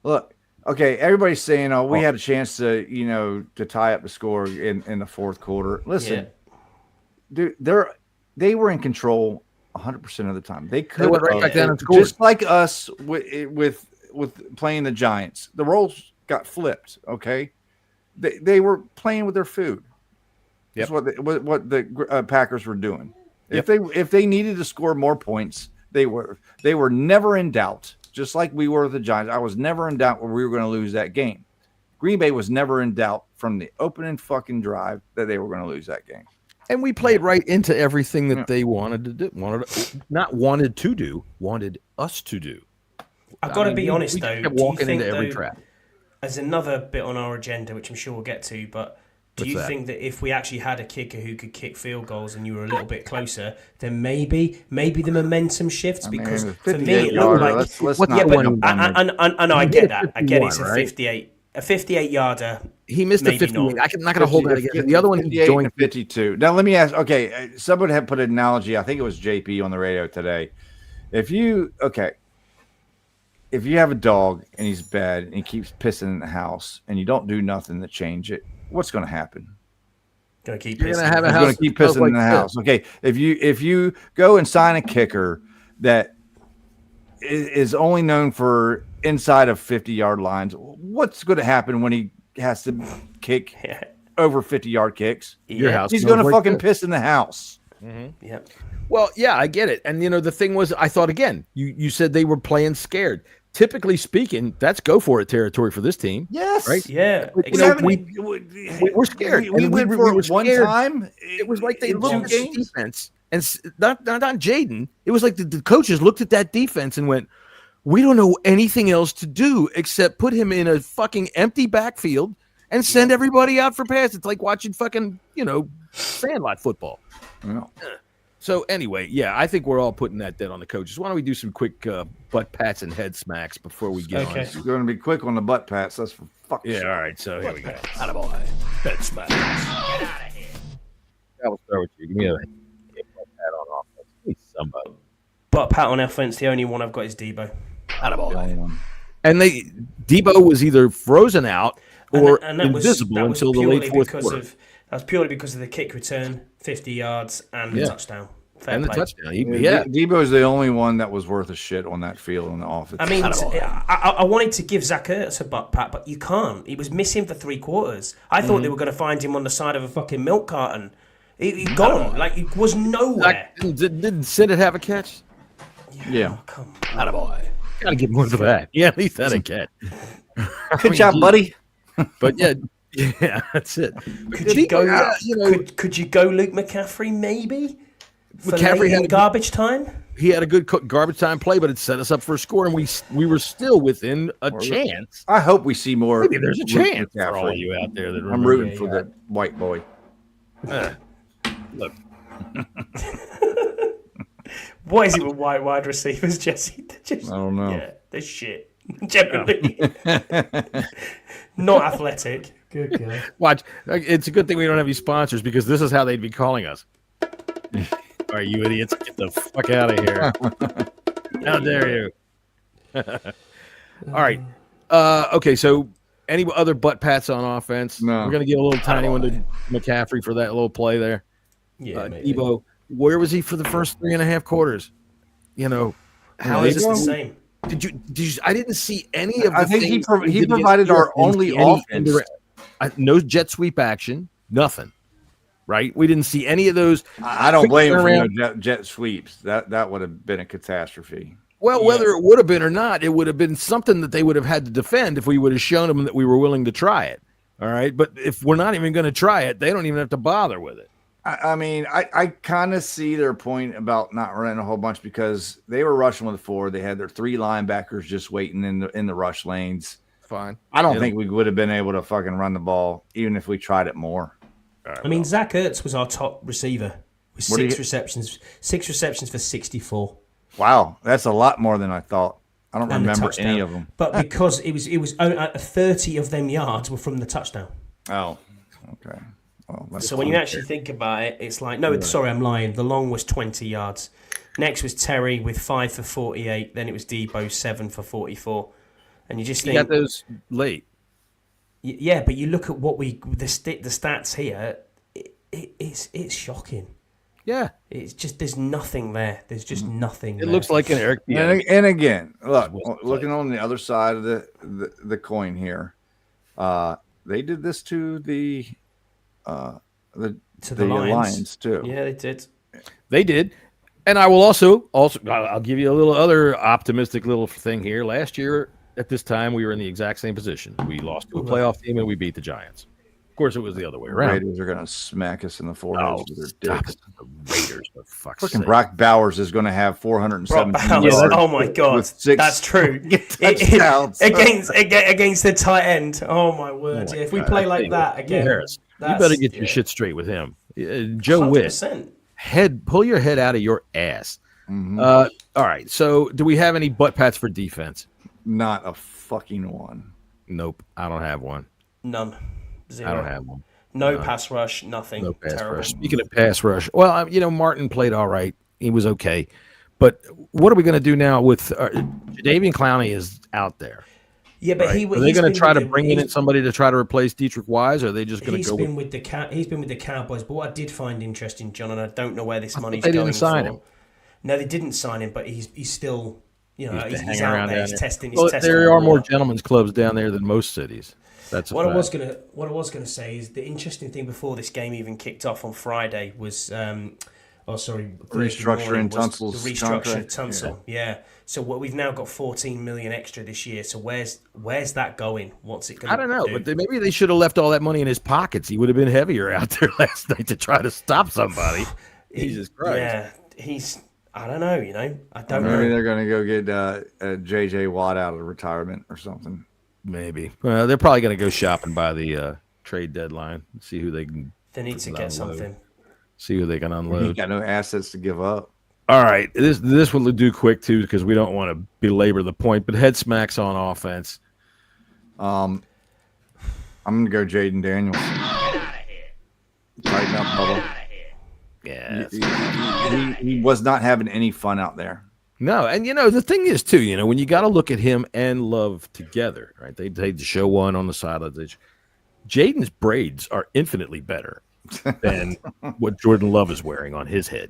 Look, okay, everybody's saying, "Oh, we had a chance to, to tie up the score in the fourth quarter." Listen, dude, they were in control 100% of the time. They went right back down and scored. Just like us with playing the Giants. The roles got flipped. Okay, they were playing with their food. That's what the Packers were doing. Yep. If they needed to score more points, they were never in doubt. Just like we were with the Giants, I was never in doubt where we were going to lose that game. Green Bay was never in doubt from the opening fucking drive that they were going to lose that game. And we played right into everything that they wanted to do. Wanted us to do. I've got to be honest, though. We kept walking into every trap. There's another bit on our agenda, which I'm sure we'll get to, but do you think that if we actually had a kicker who could kick field goals and you were a little bit closer, then maybe the momentum shifts? Because for me, it looked like... I know, I get that. I get it's a 58. A 58-yarder. He missed a 50. I'm not going to hold that against the other one. He joined 52. Now, let me ask. Okay, someone had put an analogy. I think it was JP on the radio today. If you have a dog and he's bad and he keeps pissing in the house and you don't do nothing to change it, what's going to happen? Going to keep pissing. He's going to keep pissing in the house. Okay, if you go and sign a kicker that is only known for inside of 50-yard lines, what's going to happen when he has to kick over 50-yard kicks? He's going to fucking piss in the house. Mm-hmm. Yeah. Well, yeah, I get it. And, the thing was, I thought, again, you said they were playing scared. Typically speaking, that's go for it territory for this team. Yes. Right? Yeah. Exactly. We were scared. We went for it one time. It was like they looked at the defense. And not Jaden. It was like the coaches looked at that defense and went, we don't know anything else to do except put him in a fucking empty backfield and send everybody out for pass. It's like watching fucking, Sandlot football. Yeah. So anyway, I think we're all putting that dead on the coaches. Why don't we do some quick butt pats and head smacks before we get on? You're going to be quick on the butt pats. That's for fuck's sake. All right. So here we go. Attaboy. Head smack. Get out of here. I will start with you. Give me a butt pat on offense. Give me somebody. Butt pat on offense. The only one I've got is Debo. Attaboy. And Debo was either frozen out or invisible until the late fourth quarter. That was purely because of the kick return, 50 yards, and the touchdown. The touchdown. Debo's the only one that was worth a shit on that field on the offense. I mean, I wanted to give Zach Ertz a butt pat, but you can't. He was missing for 3 quarters. I thought they were going to find him on the side of a fucking milk carton. He's gone. Like, he was nowhere. Didn't Sid have a catch? Yeah. Oh, come on. Attaboy. Got to get more to that. Yeah, at least that a catch. Good job, buddy. But yeah, that's it. Could you go Luke McCaffrey maybe? McCaffrey had garbage time. He had a good garbage time play, but it set us up for a score, and we were still within a chance. I hope we see more. Maybe there's a chance for all you out there. I'm rooting for the white boy. Look. What is it with white wide receivers, Jesse? I don't know. Yeah, they're shit. Generally. Not athletic. Good God. Watch. It's a good thing we don't have any sponsors because this is how they'd be calling us. All right, you idiots. Get the fuck out of here. How dare you? All right. Okay, so any other butt pats on offense? No. We're going to give a little tiny one to McCaffrey for that little play there. Yeah, Debo, where was he for the first 3.5 quarters? How is it the same? Did you? I didn't see any of the I think things he provided our only offense. No jet sweep action, nothing. Right? We didn't see any of those. I don't blame him for no jet sweeps. That would have been a catastrophe. Well, whether it would have been or not, it would have been something that they would have had to defend if we would have shown them that we were willing to try it. All right. But if we're not even going to try it, they don't even have to bother with it. I mean, I kind of see their point about not running a whole bunch because they were rushing with 4. They had their 3 linebackers just waiting in the rush lanes. Fine. I don't think we would have been able to fucking run the ball even if we tried it more. Right, I mean, Zach Ertz was our top receiver with 6 receptions. 6 receptions for 64. Wow, that's a lot more than I thought. I don't remember any of them. But because it was 30 of them yards were from the touchdown. Oh, okay. Well, so when you actually think about it, it's like, no, sorry, I'm lying. The long was 20 yards. Next was Terry with 5 for 48. Then it was Debo, 7 for 44. And you just think... You got those late. Yeah, but you look at what the stats here, it's shocking. Yeah. It's just, there's nothing there. There's just nothing It there. looks like an Eric. And again, looking on the other side of the coin here, they did this to the Lions too. Yeah, they did. They did. And I will also I'll give you a little other optimistic little thing here. Last year at this time, we were in the exact same position. We lost to a playoff team and we beat the Giants. Of course, it was the other way around. Raiders are going to smack us in the forehead with their dicks. The Raiders, for fuck's Fucking sake. Brock Bowers is going to have 417 yards. Oh my god, with 6 that's true. touchdowns. against the tight end. Oh my word! Oh my if we God. play like that again, Harris, you better get your shit straight with him. Joe 100%. Witt, pull your head out of your ass. Mm-hmm. All right. So, do we have any butt pats for defense? Not a fucking one. Nope, I don't have one. None. 0. I don't have one. No pass rush. Nothing. No pass Terrible. rush. Speaking of pass rush, well, Martin played all right. He was okay. But what are we going to do now with Jadeveon Clowney is out there? Yeah, but right? Are they going to try to bring in somebody to try to replace Dietrich Wise, or are they just going to go? He's been with the Cowboys. But what I did find interesting, John, and I don't know where this money's they going didn't sign for. him. No, they didn't sign him, but he's still, he's hanging out around there. down He's there. testing. Well, there are more gentlemen's clubs down there than most cities. That's what I was gonna say is the interesting thing before this game even kicked off on Friday was restructuring Tunsil's the restructure of Tunsil. Yeah. So we've now got 14 million extra this year. So where's that going? What's it going to I don't know, but maybe they should have left all that money in his pockets. He would have been heavier out there last night to try to stop somebody. Jesus Christ. Yeah, I don't know, I don't know. Maybe they're going to go get J.J. Watt out of retirement or something. Maybe. Well, they're probably going to go shopping by the trade deadline. See who they can. They need to get something. See who they can unload. You got no assets to give up. All right, this one will do quick too because we don't want to belabor the point. But head smacks on offense. I'm going to go Jaden Daniels. Get out of here. Tighten up, Bubba. Yeah, he was not having any fun out there. No, and the thing is too, when you got to look at him and Love together, right? They show one on the side of the. Jaden's braids are infinitely better than what Jordan Love is wearing on his head.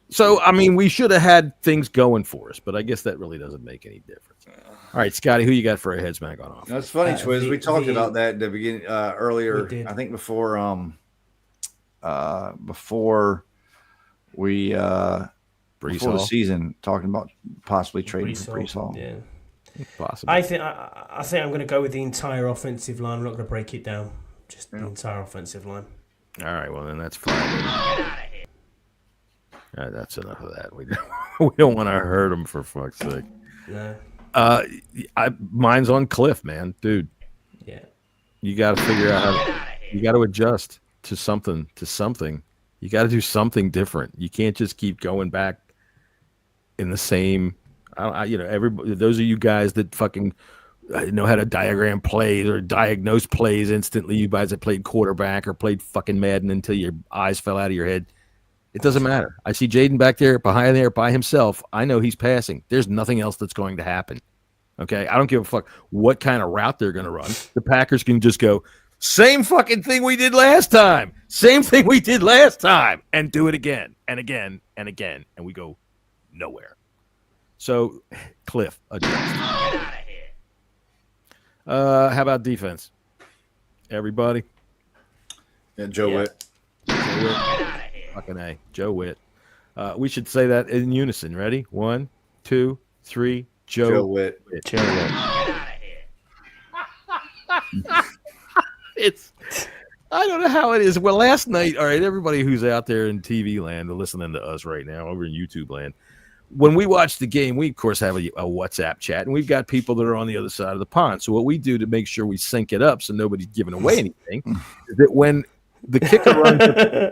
So, I mean, we should have had things going for us, but I guess that really doesn't make any difference. All right, Scotty, who you got for a head smack on offense? That's funny, Twiz. We talked about that at the beginning earlier. I think before we before the season, talking about possibly trading for Breece Hall. Yeah, possibly. I think I'm going to go with the entire offensive line. I'm not going to break it down. Just the entire offensive line. All right, well then that's fine. Get out of here. All right, that's enough of that. We don't want to hurt them for fuck's sake. No. Mine's on Cliff, man, dude. Yeah. You got to figure out you got to adjust to something. You got to do something different. You can't just keep going back in the same. Everybody. Those of you guys that fucking know how to diagram plays or diagnose plays instantly. You guys that played quarterback or played fucking Madden until your eyes fell out of your head. It doesn't matter. I see Jaden back there behind there by himself. I know he's passing. There's nothing else that's going to happen. Okay, I don't give a fuck what kind of route they're going to run. The Packers can just go, same fucking thing we did last time. Same thing we did last time. And do it again and again and again. And we go nowhere. So, Cliff, adjust. Get out of here. How about defense? Everybody? Yeah, Joe Witt. Fucking A. Joe Witt. We should say that in unison. Ready? 1, 2, 3. Joe Witt. Joe Witt. I don't know how it is. Well, last night, all right, everybody who's out there in TV land or listening to us right now over in YouTube land, when we watch the game, we, of course, have a WhatsApp chat, and we've got people that are on the other side of the pond. So what we do to make sure we sync it up so nobody's giving away anything is that when the kicker runs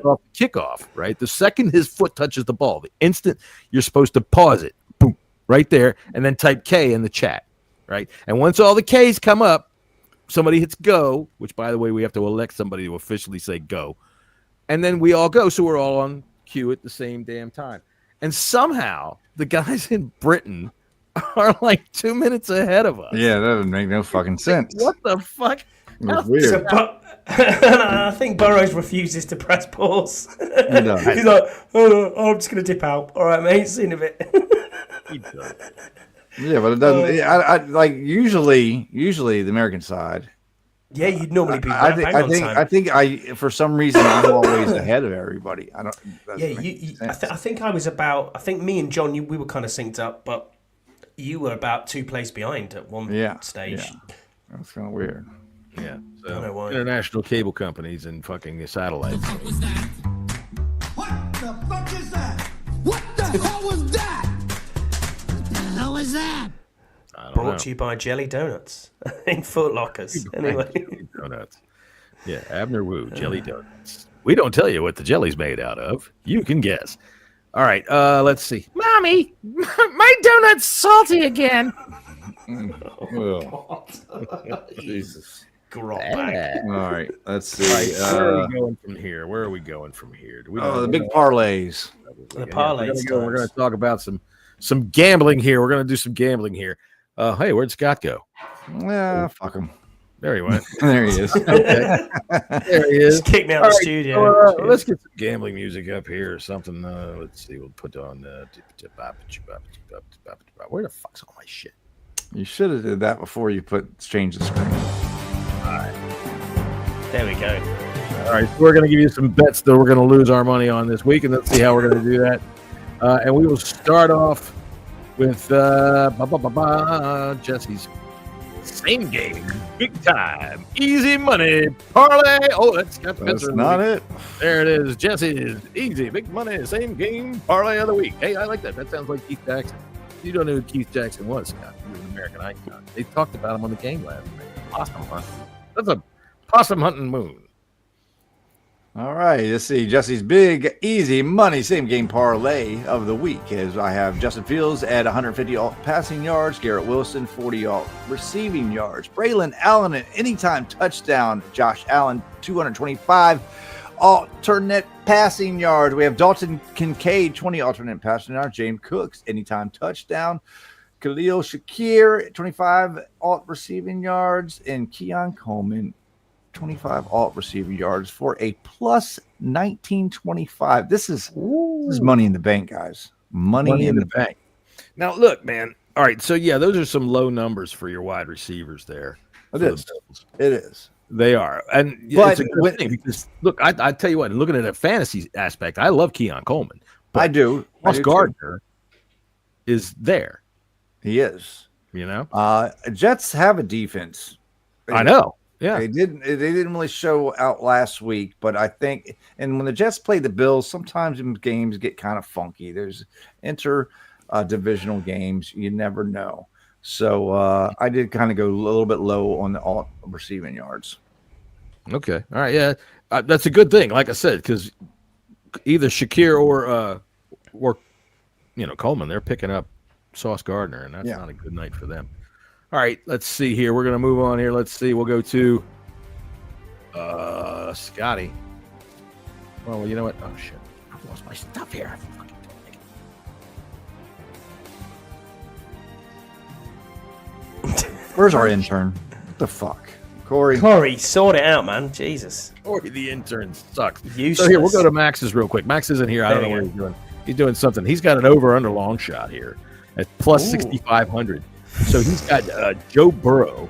off the kickoff, right, the second his foot touches the ball, the instant you're supposed to pause it, boom, right there, and then type K in the chat, right? And once all the Ks come up, somebody hits go, which, by the way, we have to elect somebody to officially say go. And then we all go, so we're all on cue at the same damn time. And somehow the guys in Britain are like 2 minutes ahead of us. Yeah, that doesn't make no fucking sense. What the fuck? It's weird. I think Burrows refuses to press pause. He does. He's like, oh, no, I'm just going to dip out. All right, mate, seen of it. He does. Yeah, but it doesn't. I like usually the American side. Yeah, you'd normally be I bang on time. I think for some reason I'm always ahead of everybody. I don't. Yeah, I think I was about. I think me and John, we were kind of synced up, but you were about 2 places behind at one stage. Yeah. That's kind of weird. Yeah. I don't know why. International cable companies and fucking satellites. What the fuck is that? What the hell was that? What the hell was that? Brought to you by Jelly Donuts in Foot Lockers. Anyway, Jelly Donuts. Yeah, Abner Wu, Jelly Donuts. We don't tell you what the jelly's made out of. You can guess. All right, let's see. Mommy, my donut's salty again. Jesus. Grot back. All right, let's see. Where are we going from here? Do we The big parlays. The parlays. We're going to talk about some gambling here. We're going to do some gambling here. Hey, where'd Scott go? Yeah, fuck him. There he went. There he is. Okay. There he is. Just kick me out of the studio. Let's get some gambling music up here or something. Let's see. We'll put on where the fuck's all my shit? You should have did that before you change the screen. All right. There we go. All right. So we're going to give you some bets that we're going to lose our money on this week, and let's see how we're going to do that. And we will start off with Jesse's same game, big time, easy money parlay. Oh, that's not it. There it is. Jesse's easy, big money, same game parlay of the week. Hey, I like that. That sounds like Keith Jackson. You don't know who Keith Jackson was, Scott. He was an American icon. They talked about him on the game last night. Possum hunt. That's a possum hunting moon. All right, let's see. Jesse's big, easy money same game parlay of the week is I have Justin Fields at 150 alt passing yards, Garrett Wilson 40 alt receiving yards, Braylon Allen at anytime touchdown, Josh Allen 225 alternate passing yards. We have Dalton Kincaid 20 alternate passing yards, James Cooks anytime touchdown, Khalil Shakir 25 alt receiving yards, and Keon Coleman 25 alt receiving yards for a plus 1925. This is money in the bank, guys. Money in the bank. Now, look, man. All right, so yeah, those are some low numbers for your wide receivers there. It is. They are, and it's a good thing because look, I tell you what, looking at a fantasy aspect, I love Keon Coleman. I do. Ross Gardner is there. He is. You know, Jets have a defense. I know. Yeah, they didn't really show out last week, but I think, and when the Jets play the Bills, sometimes games get kind of funky. There's divisional games. You never know. So I did kind of go a little bit low on the alt receiving yards. Okay. All right. Yeah, that's a good thing. Like I said, because either Shakir or Coleman, they're picking up Sauce Gardner, and that's not a good night for them. All right, let's see here. We're going to move on here. Let's see. We'll go to Scotty. Well, you know what? Oh, shit. I lost my stuff here. Where's our intern? What the fuck? Corey, sort it out, man. Jesus. Corey, the intern sucks. Useless. So here, we'll go to Max's real quick. Max isn't here. I don't know what he's doing. He's doing something. He's got an over-under long shot here at plus 6,500. So he's got Joe Burrow.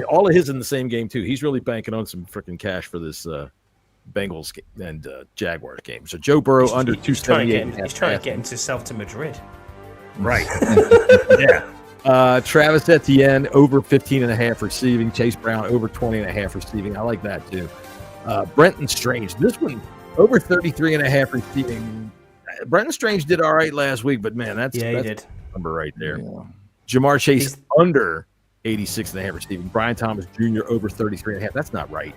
All of his in the same game, too. He's really banking on some freaking cash for this Bengals and Jaguars game. So Joe Burrow under 278. He's trying to get himself to Madrid. Right. Yeah. Travis Etienne over 15.5 receiving. Chase Brown over 20.5 receiving. I like that too. Brenton Strange. This one over 33.5 receiving. Brenton Strange did all right last week, but man, that's he did. Number right there. Yeah. Jamar Chase under 86.5 receiving. Brian Thomas Jr. over 33.5. That's not right.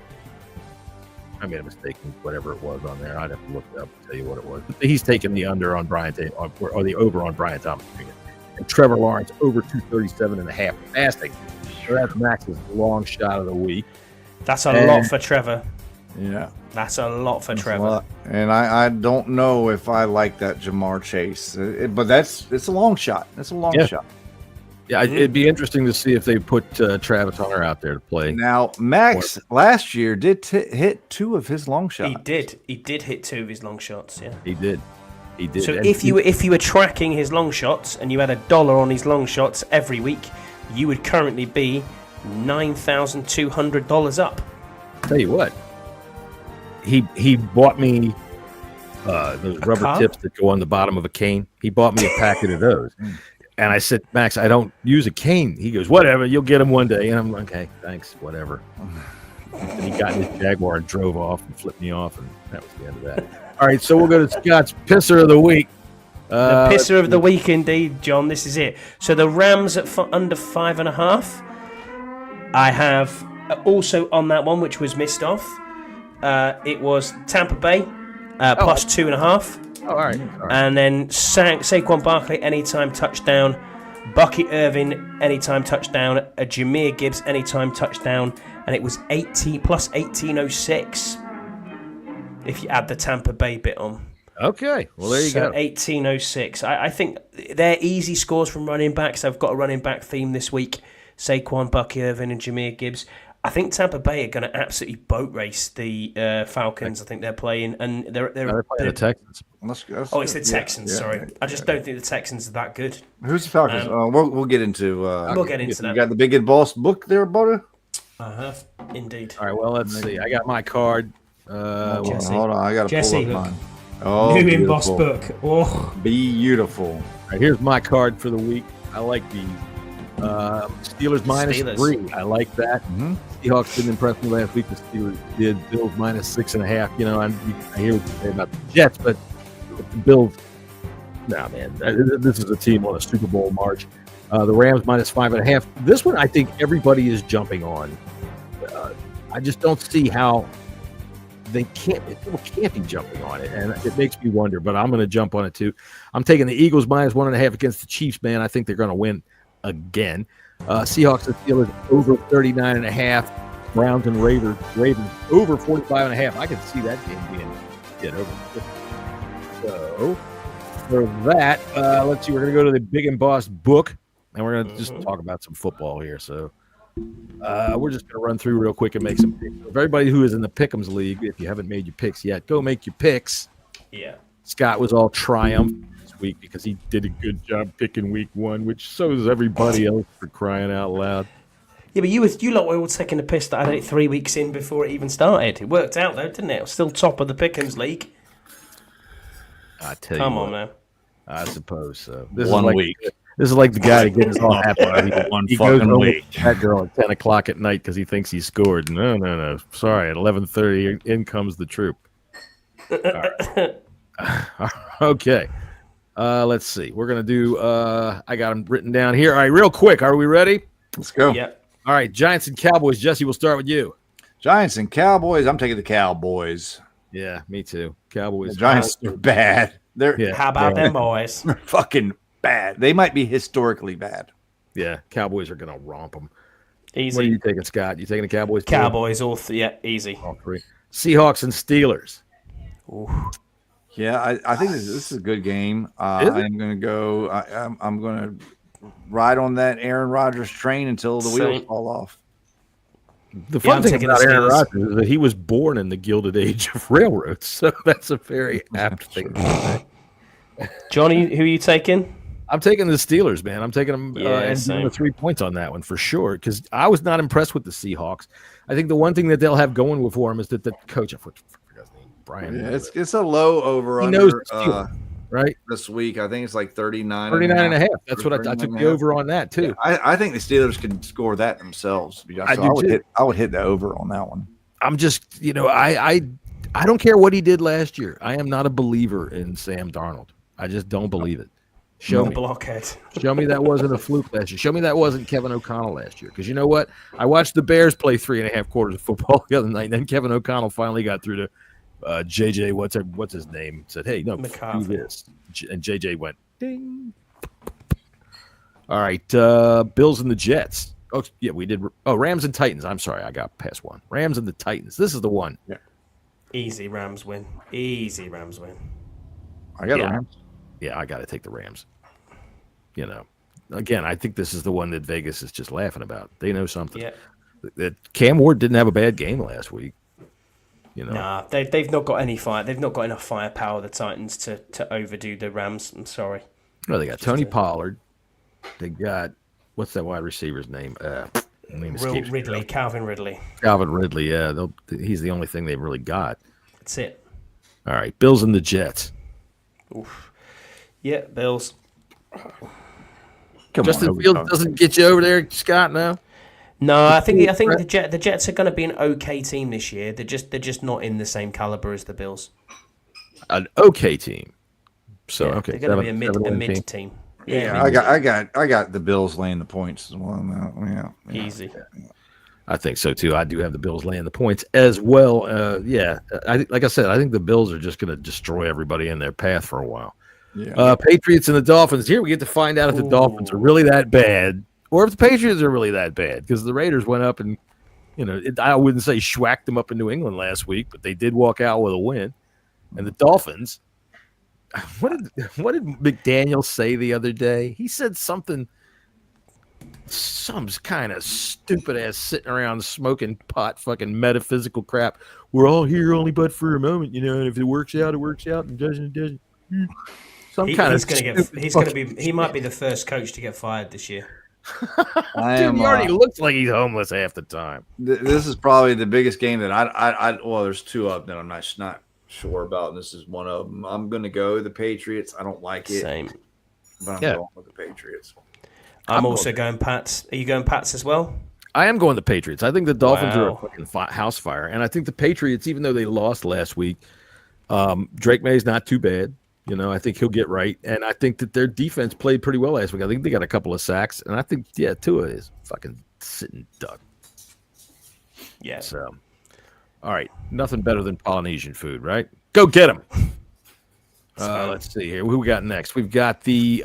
I made a mistake in whatever it was on there. I'd have to look it up and tell you what it was. He's taking the under on Brian or the over on Brian Thomas Jr. And Trevor Lawrence over 237.5 passing. So that's Max's long shot of the week. That's a lot for Trevor. Yeah. That's a lot for Trevor. And I don't know if I like that Jamar Chase, but it's a long shot. It's a long shot. Yeah, it'd be interesting to see if they put Travis Hunter out there to play. Now, Max last year did hit 2 of his long shots. He did hit 2 of his long shots. Yeah, he did. So if you were tracking his long shots and you had $1 on his long shots every week, you would currently be $9,200 up. Tell you what, he bought me those rubber tips that go on the bottom of a cane. He bought me a packet of those. And I said, Max, I don't use a cane. He goes, whatever, you'll get them one day. And I'm like, okay, thanks, whatever. And he got in his Jaguar and drove off and flipped me off, and that was the end of that. All right, so we'll go to Scott's Pisser of the Week. The Pisser of the Week, indeed, John. This is it. So the Rams at under 5.5. I have also on that one, which was missed off. It was Tampa Bay plus 2.5. Oh, all right. And then Saquon Barkley, anytime touchdown. Bucky Irvin, anytime touchdown. A Jahmyr Gibbs, anytime touchdown. And it was 80 plus 1806 if you add the Tampa Bay bit on. Okay. Well, there you go. 1806. I think they're easy scores from running backs. I've got a running back theme this week. Saquon, Bucky Irvin, and Jahmyr Gibbs. I think Tampa Bay are going to absolutely boat race the Falcons. I think they're playing, and they're playing the Texans. It's the Texans. Sorry, I just don't think the Texans are that good. Who's the Falcons? We'll get into. We'll get into that. You got the Big and Boss book there, Butter? I have indeed. All right. Well, let's see. I got my card. Jessy. Hold on, I got to Jessy, pull up look. mine. Oh, New beautiful. Emboss book. Oh, Beautiful. All right, here's my card for the week. I like these. Steelers minus 3. I like that. Mm-hmm. Seahawks didn't impress me last week. The Steelers did. Bills minus 6.5. You know, I hear what you say about the Jets, but the Bills, nah, man. This is a team on a Super Bowl march. The Rams minus 5.5. This one, I think everybody is jumping on. I just don't see how people can't be jumping on it, and it makes me wonder. But I'm going to jump on it too. I'm taking the Eagles minus 1.5 against the Chiefs. Man, I think they're going to win again. Seahawks and Steelers over 39.5. Browns and Ravens over 45.5. I can see that game being over 50. So for that, let's see. We're going to go to the Big and Boss book, and we're going to just talk about some football here. So we're just going to run through real quick and make some picks. For everybody who is in the Pick'ems League, if you haven't made your picks yet, go make your picks. yeah. Scott was all triumphant this week because he did a good job picking week 1, which so does everybody else, for crying out loud. Yeah, but you lot were all taking the piss that I had it 3 weeks in before it even started. It worked out though, didn't it? It was still top of the Pick'ems League. I tell Come you on what, now. I suppose so. This One is like, week. This is like the guy that gets all happy. One He goes fucking home week. with that girl at 10 o'clock at night because he thinks he scored. No. Sorry, at 11:30, in comes the troop. All right. Okay. Let's see. We're going to do, I got them written down here. All right, real quick. Are we ready? Let's go. Yeah. All right, Giants and Cowboys. Jesse, we'll start with you. Giants and Cowboys. I'm taking the Cowboys. Yeah, me too. Cowboys. The Giants are bad. They're How about them boys? they're fucking bad. They might be historically bad. Yeah, Cowboys are going to romp them. Easy. What are you taking, Scott? You taking the Cowboys? too? Cowboys, easy. All 3. Seahawks and Steelers. Ooh. Yeah, I think this is a good game. Is it? I'm going to go. I'm going to ride on that Aaron Rodgers train until the wheels fall off. The fun I'm thing taking about the Aaron Steelers. Rodgers is that he was born in the Gilded Age of railroads, so that's a very apt thing to say. Johnny, who are you taking? I'm taking the Steelers, man. I'm taking them Yeah, and same. giving the 3 points on that one for sure, because I was not impressed with the Seahawks. I think the one thing that they'll have going for them is that the coach, I forgot his name, Brian. Yeah, it's a low over He under. knows the Steelers. right? this week. I think it's like 39. 39.5. That's what I took the over on that too. Yeah, I think the Steelers can score that themselves. I would hit the over on that one. I'm just, I don't care what he did last year. I am not a believer in Sam Darnold. I just don't believe it. Show me blockhead. Show me that wasn't a fluke last year. Show me that wasn't Kevin O'Connell last year. Because you know what? I watched the Bears play 3.5 quarters of football the other night, and then Kevin O'Connell finally got through to JJ. What's his name? Said, "Hey, no, do this," and JJ went ding. All right, Bills and the Jets. Oh yeah, we did. Oh, Rams and Titans. I'm sorry, I got past one. Rams and the Titans. This is the one. Yeah. Easy Rams win. Easy Rams win. I got the Rams. Yeah, I got to take the Rams. Again, I think this is the one that Vegas is just laughing about. They know something. Yeah. That Cam Ward didn't have a bad game last week. Nah, they've not got any fire. They've not got enough firepower. The Titans to overdo the Rams. I'm sorry. No, they got Tony Pollard. They got what's that wide receiver's name? Ridley, Calvin Ridley. Calvin Ridley. Yeah, he's the only thing they've really got. That's it. All right, Bills and the Jets. Oof. Yeah, Bills. Justin Fields doesn't get you over there, Scott. No. No, I think the Jets are going to be an okay team this year. They're just not in the same caliber as the Bills. An okay team. So yeah, okay, they're going to be a mid team. Yeah, I got the Bills laying the points as well. Yeah. Easy. I think so too. I do have the Bills laying the points as well. Like I said, I think the Bills are just going to destroy everybody in their path for a while. Yeah. Patriots and the Dolphins. Here we get to find out if the Dolphins are really that bad, or if the Patriots are really that bad. Because the Raiders went up and, I wouldn't say schwacked them up in New England last week, but they did walk out with a win. And the Dolphins. What did McDaniel say the other day? He said some kind of stupid ass sitting around smoking pot, fucking metaphysical crap. We're all here only but for a moment, and if it works out, it works out, and it doesn't. He might be the first coach to get fired this year. He already looks like he's homeless half the time. This is probably the biggest game that there's two of them that I'm not sure about, and this is one of them. I'm going to go the Patriots. I don't like it. Same. But I'm going with the Patriots. I'm also going Pats. Are you going Pats as well? I am going the Patriots. I think the Dolphins are a fucking house fire, and I think the Patriots, even though they lost last week, Drake May's not too bad. I think he'll get right, and I think that their defense played pretty well last week. I think they got a couple of sacks, and I think Tua is fucking sitting duck. Yeah. So, all right, nothing better than Polynesian food, right? Go get them. Let's see here. Who we got next? We've got the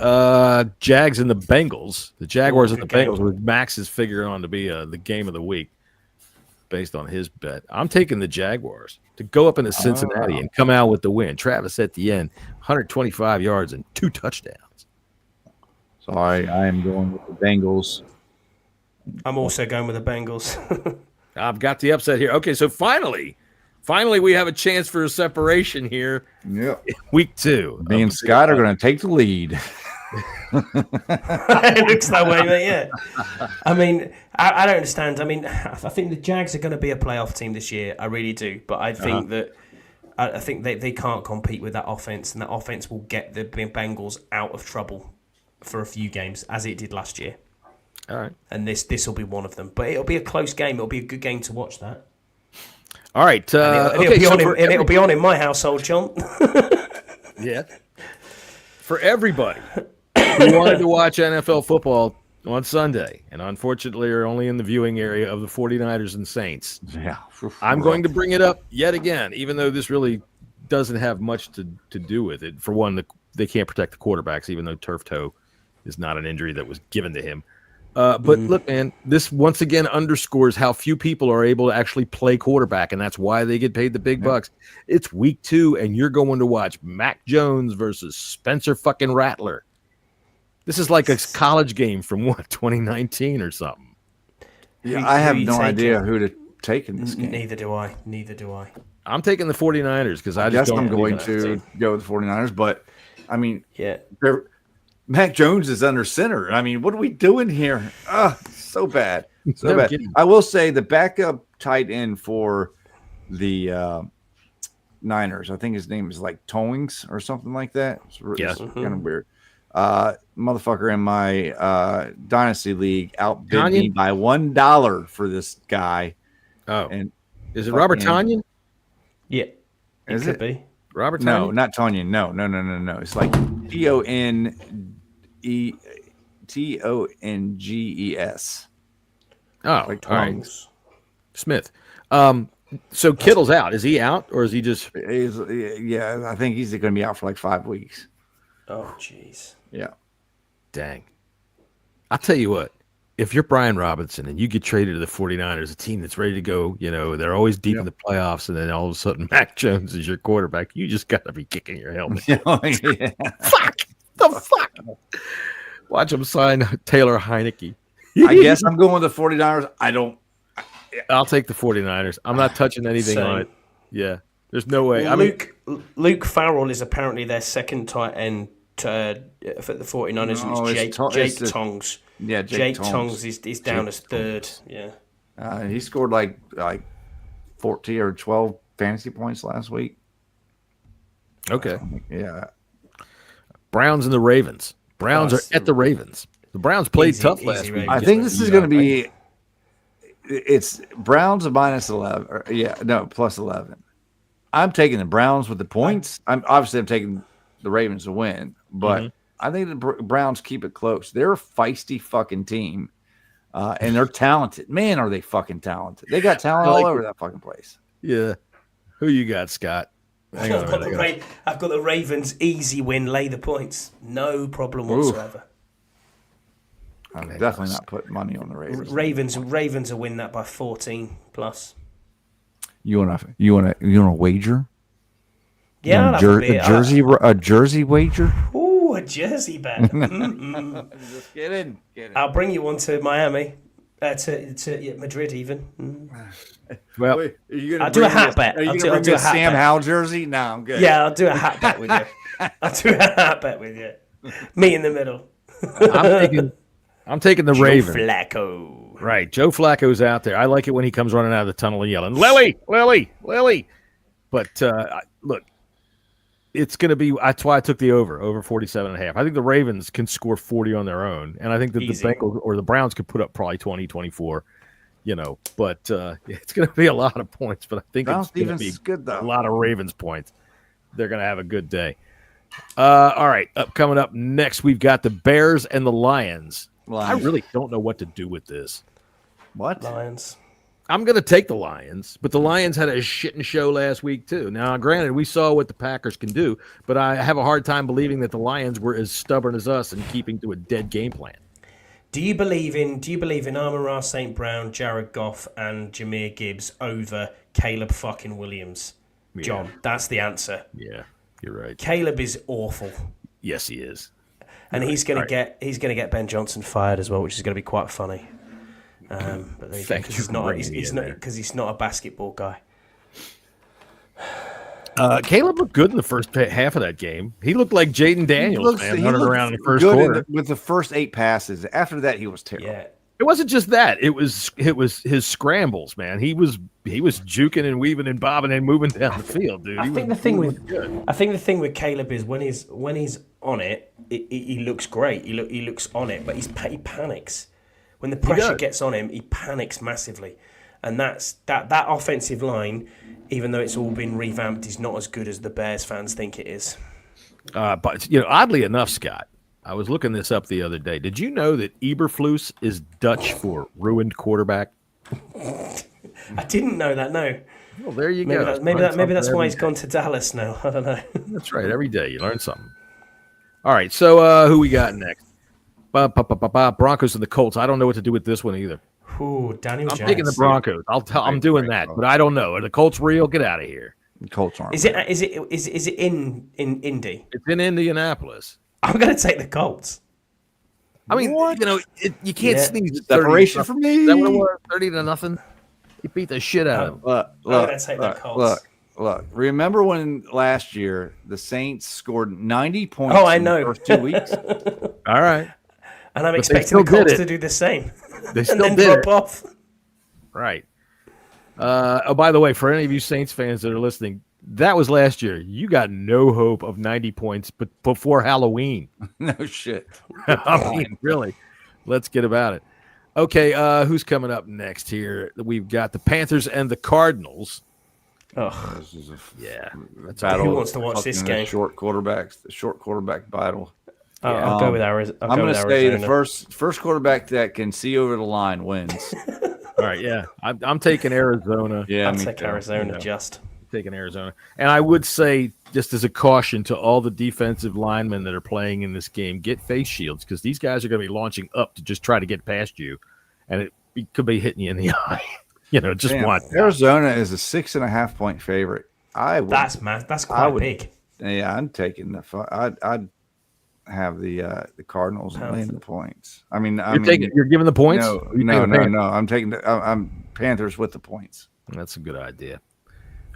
Jags and the Bengals. The Jaguars and the Bengals, with Max is figuring on to be the game of the week based on his bet. I'm taking the Jaguars to go up into Cincinnati and come out with the win. Travis at the end, 125 yards and 2 touchdowns. So I am going with the Bengals. I'm also going with the Bengals. I've got the upset here. Okay, so finally we have a chance for a separation here. Yeah. Week 2. Me and Scott are going to take the lead. It looks that way, mate, yeah. I mean, I don't understand. I mean, I think the Jags are going to be a playoff team this year. I really do. But I think I think they can't compete with that offense, and that offense will get the Bengals out of trouble for a few games, as it did last year. All right. And this will be one of them. But it'll be a close game. It'll be a good game to watch that. All right. It'll be on in my household, John. Yeah. For everybody who wanted to watch NFL football on Sunday, and unfortunately are only in the viewing area of the 49ers and Saints. Yeah. I'm going to bring it up yet again, even though this really doesn't have much to do with it. For one, they can't protect the quarterbacks, even though turf toe is not an injury that was given to him. But look, man, this once again underscores how few people are able to actually play quarterback, and that's why they get paid the big bucks. It's week 2, and you're going to watch Mac Jones versus Spencer fucking Rattler. This is like a college game from 2019 or something. Yeah, I have no idea who to take in this game. Neither do I. I'm taking the 49ers because I guess I'm going to go with the 49ers, but I mean, yeah. Mac Jones is under center. I mean, what are we doing here? So bad. So bad. Kidding. I will say the backup tight end for the 49ers. I think his name is like Towings or something like that. It's kind of weird. Motherfucker in my dynasty league outbid me by $1 for this guy. Oh, and is it Robert Tonyan? Yeah, it could be Robert. No, Tonyan? not Tonyan. No. It's like Tonges. Oh, like all right. Smith. So Kittle's out. Is he out, or is he just? Yeah, I think he's going to be out for like 5 weeks. Oh, jeez. Yeah. Dang. I'll tell you what. If you're Brian Robinson and you get traded to the 49ers, a team that's ready to go, they're always deep in the playoffs, and then all of a sudden Mac Jones is your quarterback, you just got to be kicking your helmet. Fuck! The fuck? Watch him sign Taylor Heineke. I guess I'm going with the 49ers. I'll take the 49ers. I'm not touching anything on it. Yeah. There's no way. Luke Farrell is apparently their second tight end for the 49ers, and it's Jake Tongs. Yeah, Jake Tongs is down as third. Yeah. He scored like 14 or 12 fantasy points last week. Okay. Yeah. Browns and the Ravens. Browns are at the Ravens. The Browns played tough last week. I think this is going to be. It's Browns minus 11. Plus 11. I'm taking the Browns with the points. I'm taking the Ravens to win, but I think the Browns keep it close. They're a feisty fucking team, and they're talented. Man, are they fucking talented? They got talent all over that fucking place. Yeah. Who you got, Scott? Hang on I've got the Ravens easy win, lay the points. No problem whatsoever. I'm definitely not putting money on the Ravens. Ravens will win that by 14 plus. You want to wager? Yeah, a jersey wager. Ooh, a jersey bet. Just kidding. I'll bring you one to Miami, to Madrid even. Well, I'll do a hat bet. Are you going to bring a Sam Howell jersey? No, I'm good. Yeah, I'll do a hat bet with you. Me in the middle. I'm taking the Ravens. Joe Flacco. Right. Joe Flacco's out there. I like it when he comes running out of the tunnel and yelling, Lily, Lily, Lily. But look, it's going to be – that's why I took the over 47.5. I think the Ravens can score 40 on their own, and I think that the Bengals or the Browns could put up probably 20, 24, But it's going to be a lot of points, but I think it's going to be good, though. A lot of Ravens points. They're going to have a good day. All right, coming up next, we've got the Bears and the Lions. I really don't know what to do with this. What? Lions. I'm going to take the Lions, but the Lions had a shitting show last week, too. Now, granted, we saw what the Packers can do, but I have a hard time believing that the Lions were as stubborn as us and keeping to a dead game plan. Do you believe in Amon-Ra St. Brown, Jared Goff, and Jahmyr Gibbs over Caleb fucking Williams? Yeah. John, that's the answer. Yeah, you're right. Caleb is awful. Yes, he is. And he's going to get Ben Johnson fired as well, which is going to be quite funny. But he's not a basketball guy. Caleb looked good in the first half of that game. He looked like Jaden Daniels, running around in the first quarter with the first 8 passes. After that, he was terrible. Yeah. It wasn't just that; it was his scrambles, man. He was juking and weaving and bobbing and moving down the field, dude. I think the thing with Caleb is when he's on it, he looks great. He looks on it, but he panics. When the pressure gets on him, he panics massively, and that offensive line, even though it's all been revamped, is not as good as the Bears fans think it is. But oddly enough, Scott, I was looking this up the other day. Did you know that Eberflus is Dutch for ruined quarterback? I didn't know that. No. Well, there you go. Maybe that's why he's gone to Dallas now. I don't know. That's right. Every day you learn something. All right. So who we got next? Broncos and the Colts. I don't know what to do with this one either. Ooh, Daniel Jones. I'm taking the Broncos. I'm doing that, but I don't know. Are the Colts real? Get out of here. The Colts aren't. Is it in Indy? It's in Indianapolis. I'm going to take the Colts. I mean, you can't sneeze. Separation for me. Is that what it was? 30-0. He beat the shit out of him. I'm going to take the Colts. Look. Remember when last year the Saints scored 90 points in the first 2 weeks? All right. And I'm expecting the Colts to do the same. They still and then drop off. Right. By the way, for any of you Saints fans that are listening, That was last year. You got no hope of 90 points but before Halloween. No shit. I mean, really. Let's get about it. Okay, who's coming up next here? We've got the Panthers and the Cardinals. Oh, This is a That's battle. Who wants to watch this Fucking game? The short quarterback battle. I'll go with Arizona. I'm going to say the first quarterback that can see over the line wins. All right, yeah. I'm taking Arizona. Yeah, I'll me take too. Arizona. Yeah. Just Taking Arizona. And I would say, just as a caution to all the defensive linemen that are playing in this game, get face shields because these guys are going to be launching up to just try to get past you, and it could be hitting you in the eye. Just Damn, watch. Arizona is a 6.5 point favorite. that's mad. That's quite big. Yeah, I'm taking I'd have the Cardinals laying the points. You're giving the points? No. I'm taking I'm Panthers with the points. That's a good idea.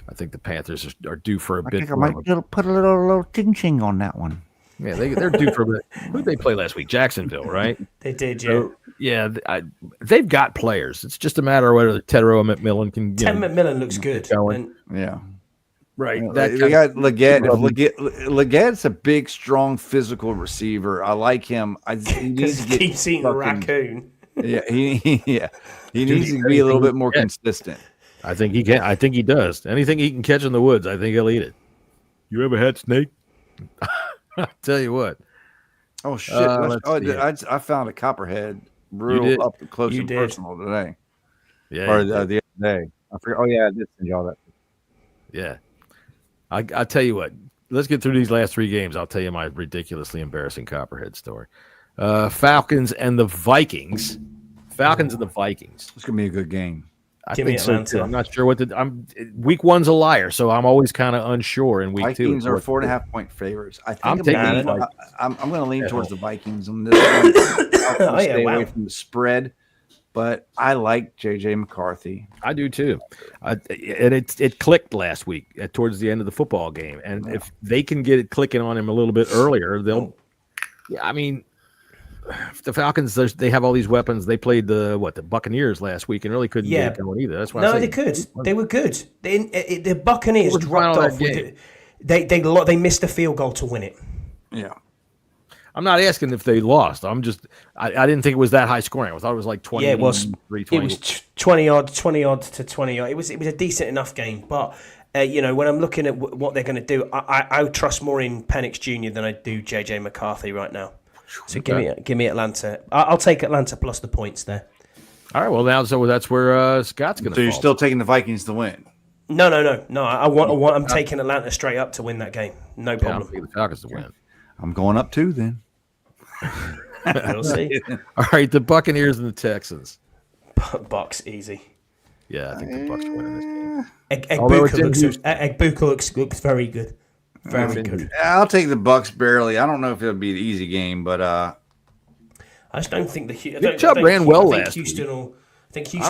I think the Panthers are due for a bit. I might put a little ching on that one. Yeah, they're due for a bit. Who did they play last week? Jacksonville, right? They did, yeah. So, yeah, they've got players. It's just a matter of whether Tedrow and McMillan can. McMillan looks good. Going. Yeah. Right. We got Leggett. Legett's a big, strong, physical receiver. I like him. He needs to get keeps eating a raccoon. Yeah, he needs to be a little bit more consistent. I think he can. I think he does. Anything he can catch in the woods, I think he'll eat it. You ever had snake? I'll tell you what. Oh shit! I found a copperhead real up close and personal today. Yeah. Or the other day. I forgot. Oh yeah, I did send y'all that. Yeah. I'll tell you what. Let's get through these last three games. I'll tell you my ridiculously embarrassing copperhead story. Falcons and the Vikings. It's gonna be a good game. I Give think me so Atlanta. too. I'm not sure week one's a liar, so I'm always kind of unsure in week Vikings two. are 4.5 point favorites. I think I'm I'm going to lean towards the Vikings on this one. I'll stay away from the spread, but I like JJ McCarthy. I do too. And it clicked last week towards the end of the football game, and if they can get it clicking on him a little bit earlier, they'll. Yeah, I mean. The Falcons, they have all these weapons. They played the Buccaneers last week and really couldn't get it going either. That's why. No, they could. They were good. The Buccaneers dropped off. They missed a field goal to win it. Yeah. I'm not asking if they lost. I'm just. I didn't think it was that high scoring. I thought it was like 20. Yeah, it was. 20. It was 20 odd to 20 odd. It was a decent enough game, but. When I'm looking at what they're going to do, I trust more in Penix Jr. than I do JJ McCarthy right now. So give me Atlanta. I'll take Atlanta plus the points there. All right. Well, now that's where Scott's going to. So you're still taking the Vikings to win? No. I'm taking Atlanta straight up to win that game. No problem. I'm taking the Falcons to win. I'm going up too then. We'll see. All right. The Buccaneers and the Texans. Bucks easy. Yeah, I think the Bucks win in this game. Egbuka looks very good. Very good. I'll take the Bucks barely. I don't know if it'll be an easy game, but I just don't think Nick Chubb ran well last week. I don't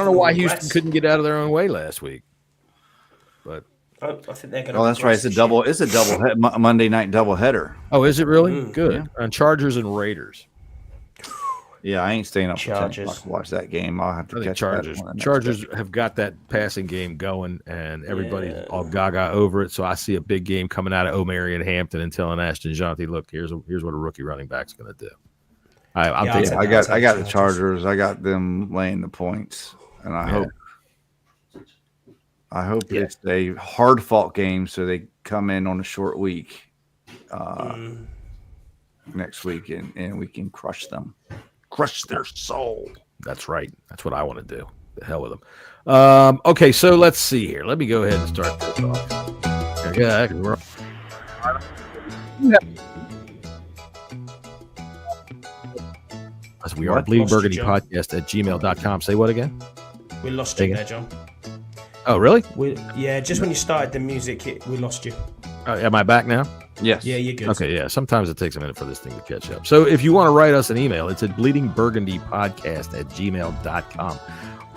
know why Houston couldn't get out of their own way last week, but I think they're going to. Oh, that's right. It's a double Monday night doubleheader. Oh, is it really? Good. Yeah. On Chargers and Raiders. Yeah, I ain't staying up Chargers. to watch that game. I'll have to catch Chargers. that one. Chargers have got that passing game going, and everybody's all gaga over it. So I see a big game coming out of O'Marion Hampton and telling Ashton Jonty, "Look, here's what a rookie running back's going to do." I got the Chargers. I got them laying the points, and I hope it's a hard fought game, so they come in on a short week next week, and we can crush them. Crush their soul. That's right. That's what I want to do. The hell with them. Okay, so let's see here. Let me go ahead and start this off. Yeah, we are Bleeding Burgundy Podcast at gmail.com. Say what again? We lost you there, John. Oh, really? Just when you started the music, we lost you. Am I back now? Yes. Yeah, you're good. Okay, yeah. Sometimes it takes a minute for this thing to catch up. So if you want to write us an email, it's at bleedingburgundypodcast@gmail.com.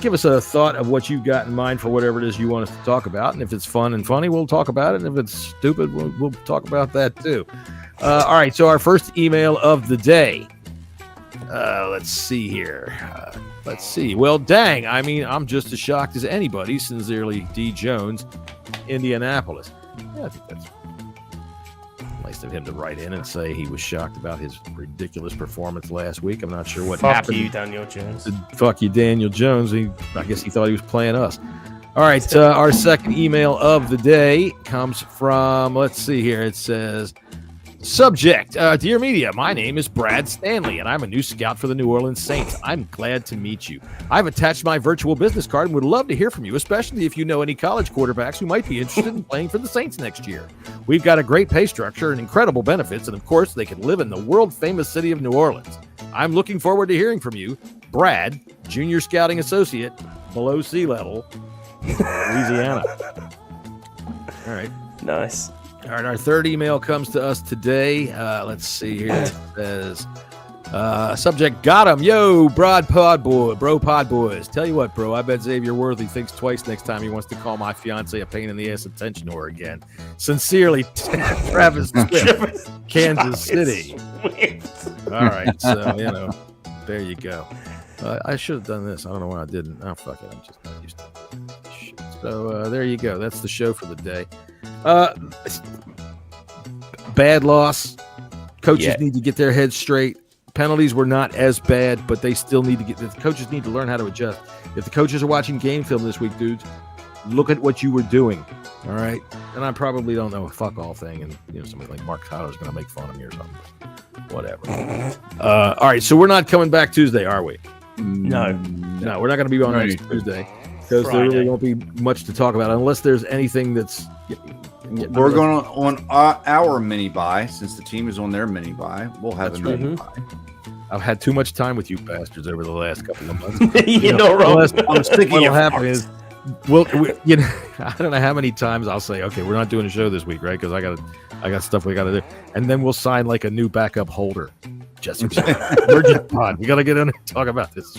Give us a thought of what you've got in mind for whatever it is you want us to talk about. And if it's fun and funny, we'll talk about it. And if it's stupid, we'll talk about that too. All right, so our first email of the day. Let's see here. Let's see. Well, dang. I mean, I'm just as shocked as anybody. Sincerely, D. Jones, Indianapolis. Yeah, I think that's nice of him to write in and say he was shocked about his ridiculous performance last week. I'm not sure what happened. Fuck you, Daniel Jones. Fuck you, Daniel Jones. I guess he thought he was playing us. All right, our second email of the day comes from, let's see here. It says, subject, dear media, my name is Brad Stanley, and I'm a new scout for the New Orleans Saints. I'm glad to meet you. I've attached my virtual business card and would love to hear from you, especially if you know any college quarterbacks who might be interested in playing for the Saints next year. We've got a great pay structure and incredible benefits, and of course, they can live in the world-famous city of New Orleans. I'm looking forward to hearing from you. Brad, Junior Scouting Associate, below sea level, Louisiana. All right. Nice. All right, our third email comes to us today. Let's see here. It says, subject, got him. Yo, bro pod boys. Tell you what, bro, I bet Xavier Worthy thinks twice next time he wants to call my fiance a pain in the ass attention whore again. Sincerely, Travis Swift, Kansas City. All right, so, there you go. I should have done this. I don't know why I didn't. Oh, fuck it. I'm just not used to it. Shit. So there you go. That's the show for the day. Bad loss. Coaches need to get their heads straight. Penalties were not as bad, but they still need to the coaches need to learn how to adjust. If the coaches are watching game film this week, dudes, look at what you were doing. All right. And I probably don't know a fuck all thing. And, somebody like Mark Tyler's going to make fun of me or something. Whatever. All right. So we're not coming back Tuesday, are we? No, we're not going to be on next Tuesday because there really won't be much to talk about unless there's anything that's. We're going on our mini buy since the team is on their mini buy. We'll have a mini buy. I've had too much time with you bastards over the last couple of months. You're not wrong. I'm sticking. What'll happen is, I don't know how many times I'll say, okay, we're not doing a show this week, right? Because I got stuff we got to do, and then we'll sign like a new backup holder. Jessy, emergent pod. We got to get in and talk about this.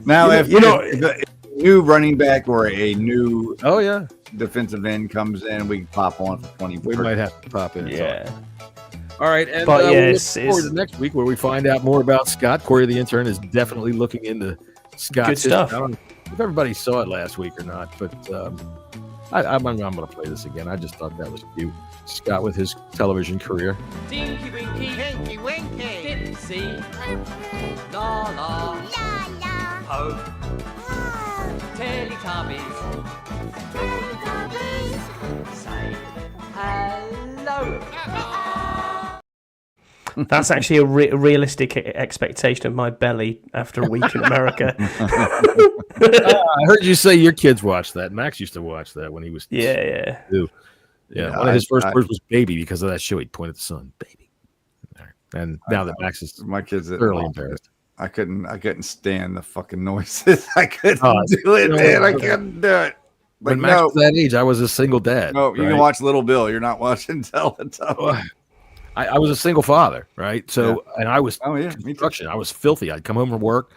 Now, if a new running back or a new defensive end comes in, we can pop on for 20. We might have to pop in. Yeah. All right, and we'll look forward to next week where we find out more about Scott. Corey, the intern, is definitely looking into Scott's good stuff. I don't know if everybody saw it last week or not, but I'm going to play this again. I just thought that was cute. Scott with his television career. Tinky Winky, Tinky Winky, Dipsy, La La, La La, Hope, Teletubbies, Teletubbies, say hello. That's actually a realistic expectation of my belly after a week in America. I heard you say your kids watched that. Max used to watch that when he was two. Yeah, one of his first words was baby because of that show. He'd point at the sun, baby. And now that Max is my kids thoroughly embarrassed. I couldn't stand the fucking noises. I couldn't do it, man. I couldn't do it. But when Max was that age, I was a single dad. No, you can watch Little Bill. You're not watching Teletubbies. I was a single father, right? So, and I was construction. I was filthy. I'd come home from work,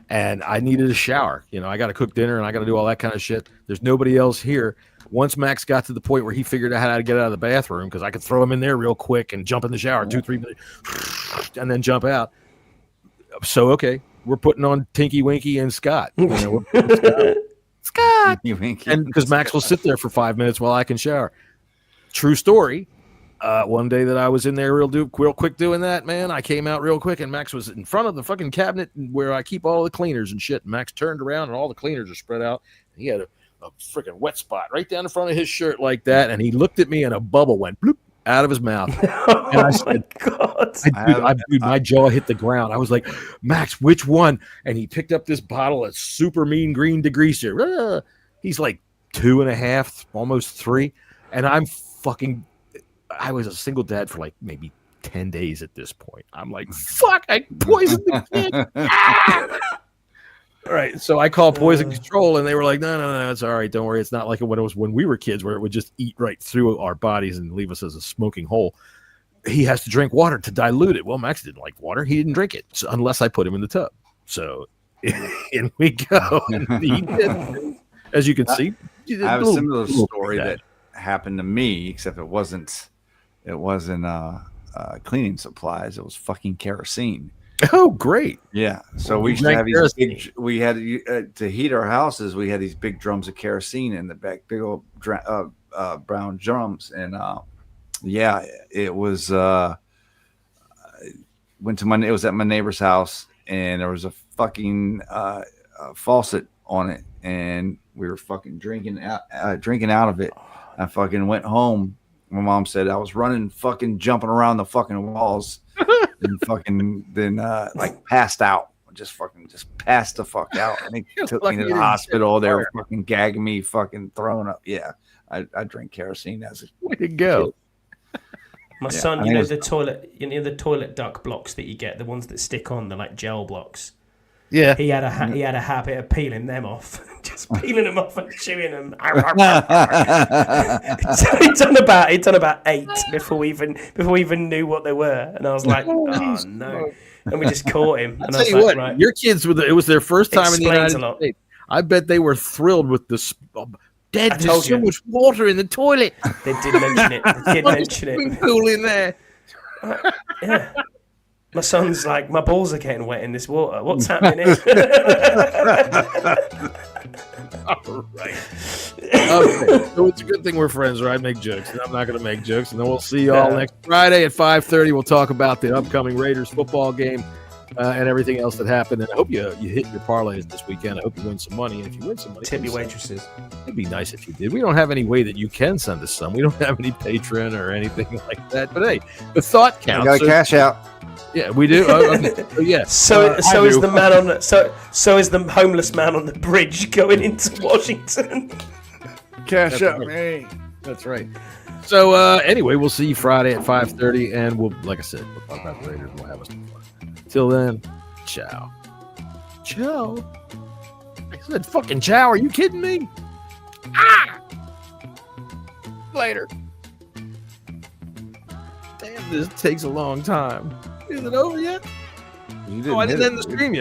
and I needed a shower. I got to cook dinner, and I got to do all that kind of shit. There's nobody else here. Once Max got to the point where he figured out how to get out of the bathroom, because I could throw him in there real quick and jump in the shower 2-3 minutes, and then jump out. So, okay, we're putting on Tinky Winky and Scott. We're Scott, and because Max will sit there for 5 minutes while I can shower. True story. One day that I was in there real quick doing that, man, I came out real quick and Max was in front of the fucking cabinet where I keep all the cleaners and shit. And Max turned around and all the cleaners are spread out. He had a freaking wet spot right down the front of his shirt like that. And he looked at me and a bubble went bloop out of his mouth. And I said, God. Dude, my jaw hit the ground. I was like, Max, which one? And he picked up this bottle of super mean green degreaser. He's like 2.5, almost 3. And I was a single dad for like maybe 10 days at this point. I'm like, fuck, I poisoned the kid. All right. So I called poison control and they were like, no, it's all right. Don't worry. It's not like it was when we were kids where it would just eat right through our bodies and leave us as a smoking hole. He has to drink water to dilute it. Well, Max didn't like water. He didn't drink it unless I put him in the tub. So in we go. And he did. As you can see, I have a similar story that happened to me, except it wasn't cleaning supplies. It was fucking kerosene. Oh, great. Yeah. So we used to have these to heat our houses. We had these big drums of kerosene in the back, big old brown drums, and yeah, it was. Went to it was at my neighbor's house, and there was a fucking faucet on it, and we were fucking drinking out of it. I fucking went home. My mom said I was running, fucking jumping around the fucking walls, and fucking then like passed out. Just passed the fuck out. I think took me to the hospital. They were fucking gagging me, fucking throwing up. Yeah, I drank kerosene as a way to go. My son, you know the toilet duck blocks that you get, the ones that stick on, the like gel blocks. Yeah, he had a habit of peeling them off, just peeling them off and chewing them. He'd done about 8 before we even knew what they were, and I was like, oh no, and we just caught him. And I'll tell you what, right. Your kids it was their first time in the United States. I bet they were thrilled with this. Dad, there's so much water in the toilet. They did mention it. Swimming pool in there. Yeah. My son's like, my balls are getting wet in this water. What's happening here? All right. Okay. So it's a good thing we're friends, right? I make jokes, and I'm not going to make jokes. And then we'll see you all next Friday at 5:30. We'll talk about the upcoming Raiders football game. And everything else that happened. And I hope you hit your parlays this weekend. I hope you win some money. And if you win some money, tip your waitresses. It'd be nice if you did. We don't have any way that you can send us some. We don't have any Patreon or anything like that. But hey, the thought counts. You got to cash out. Yeah, we do. Yeah. So is the man on so is the homeless man on the bridge going into Washington. Cash out, man. That's right. So anyway, we'll see you Friday at 5:30, and we'll, like I said, we'll talk about the Raiders. We'll have us some fun. Till then, ciao. Ciao. I said fucking ciao. Are you kidding me? Ah! Later. Damn, this takes a long time. Is it over yet? I didn't end the stream yet.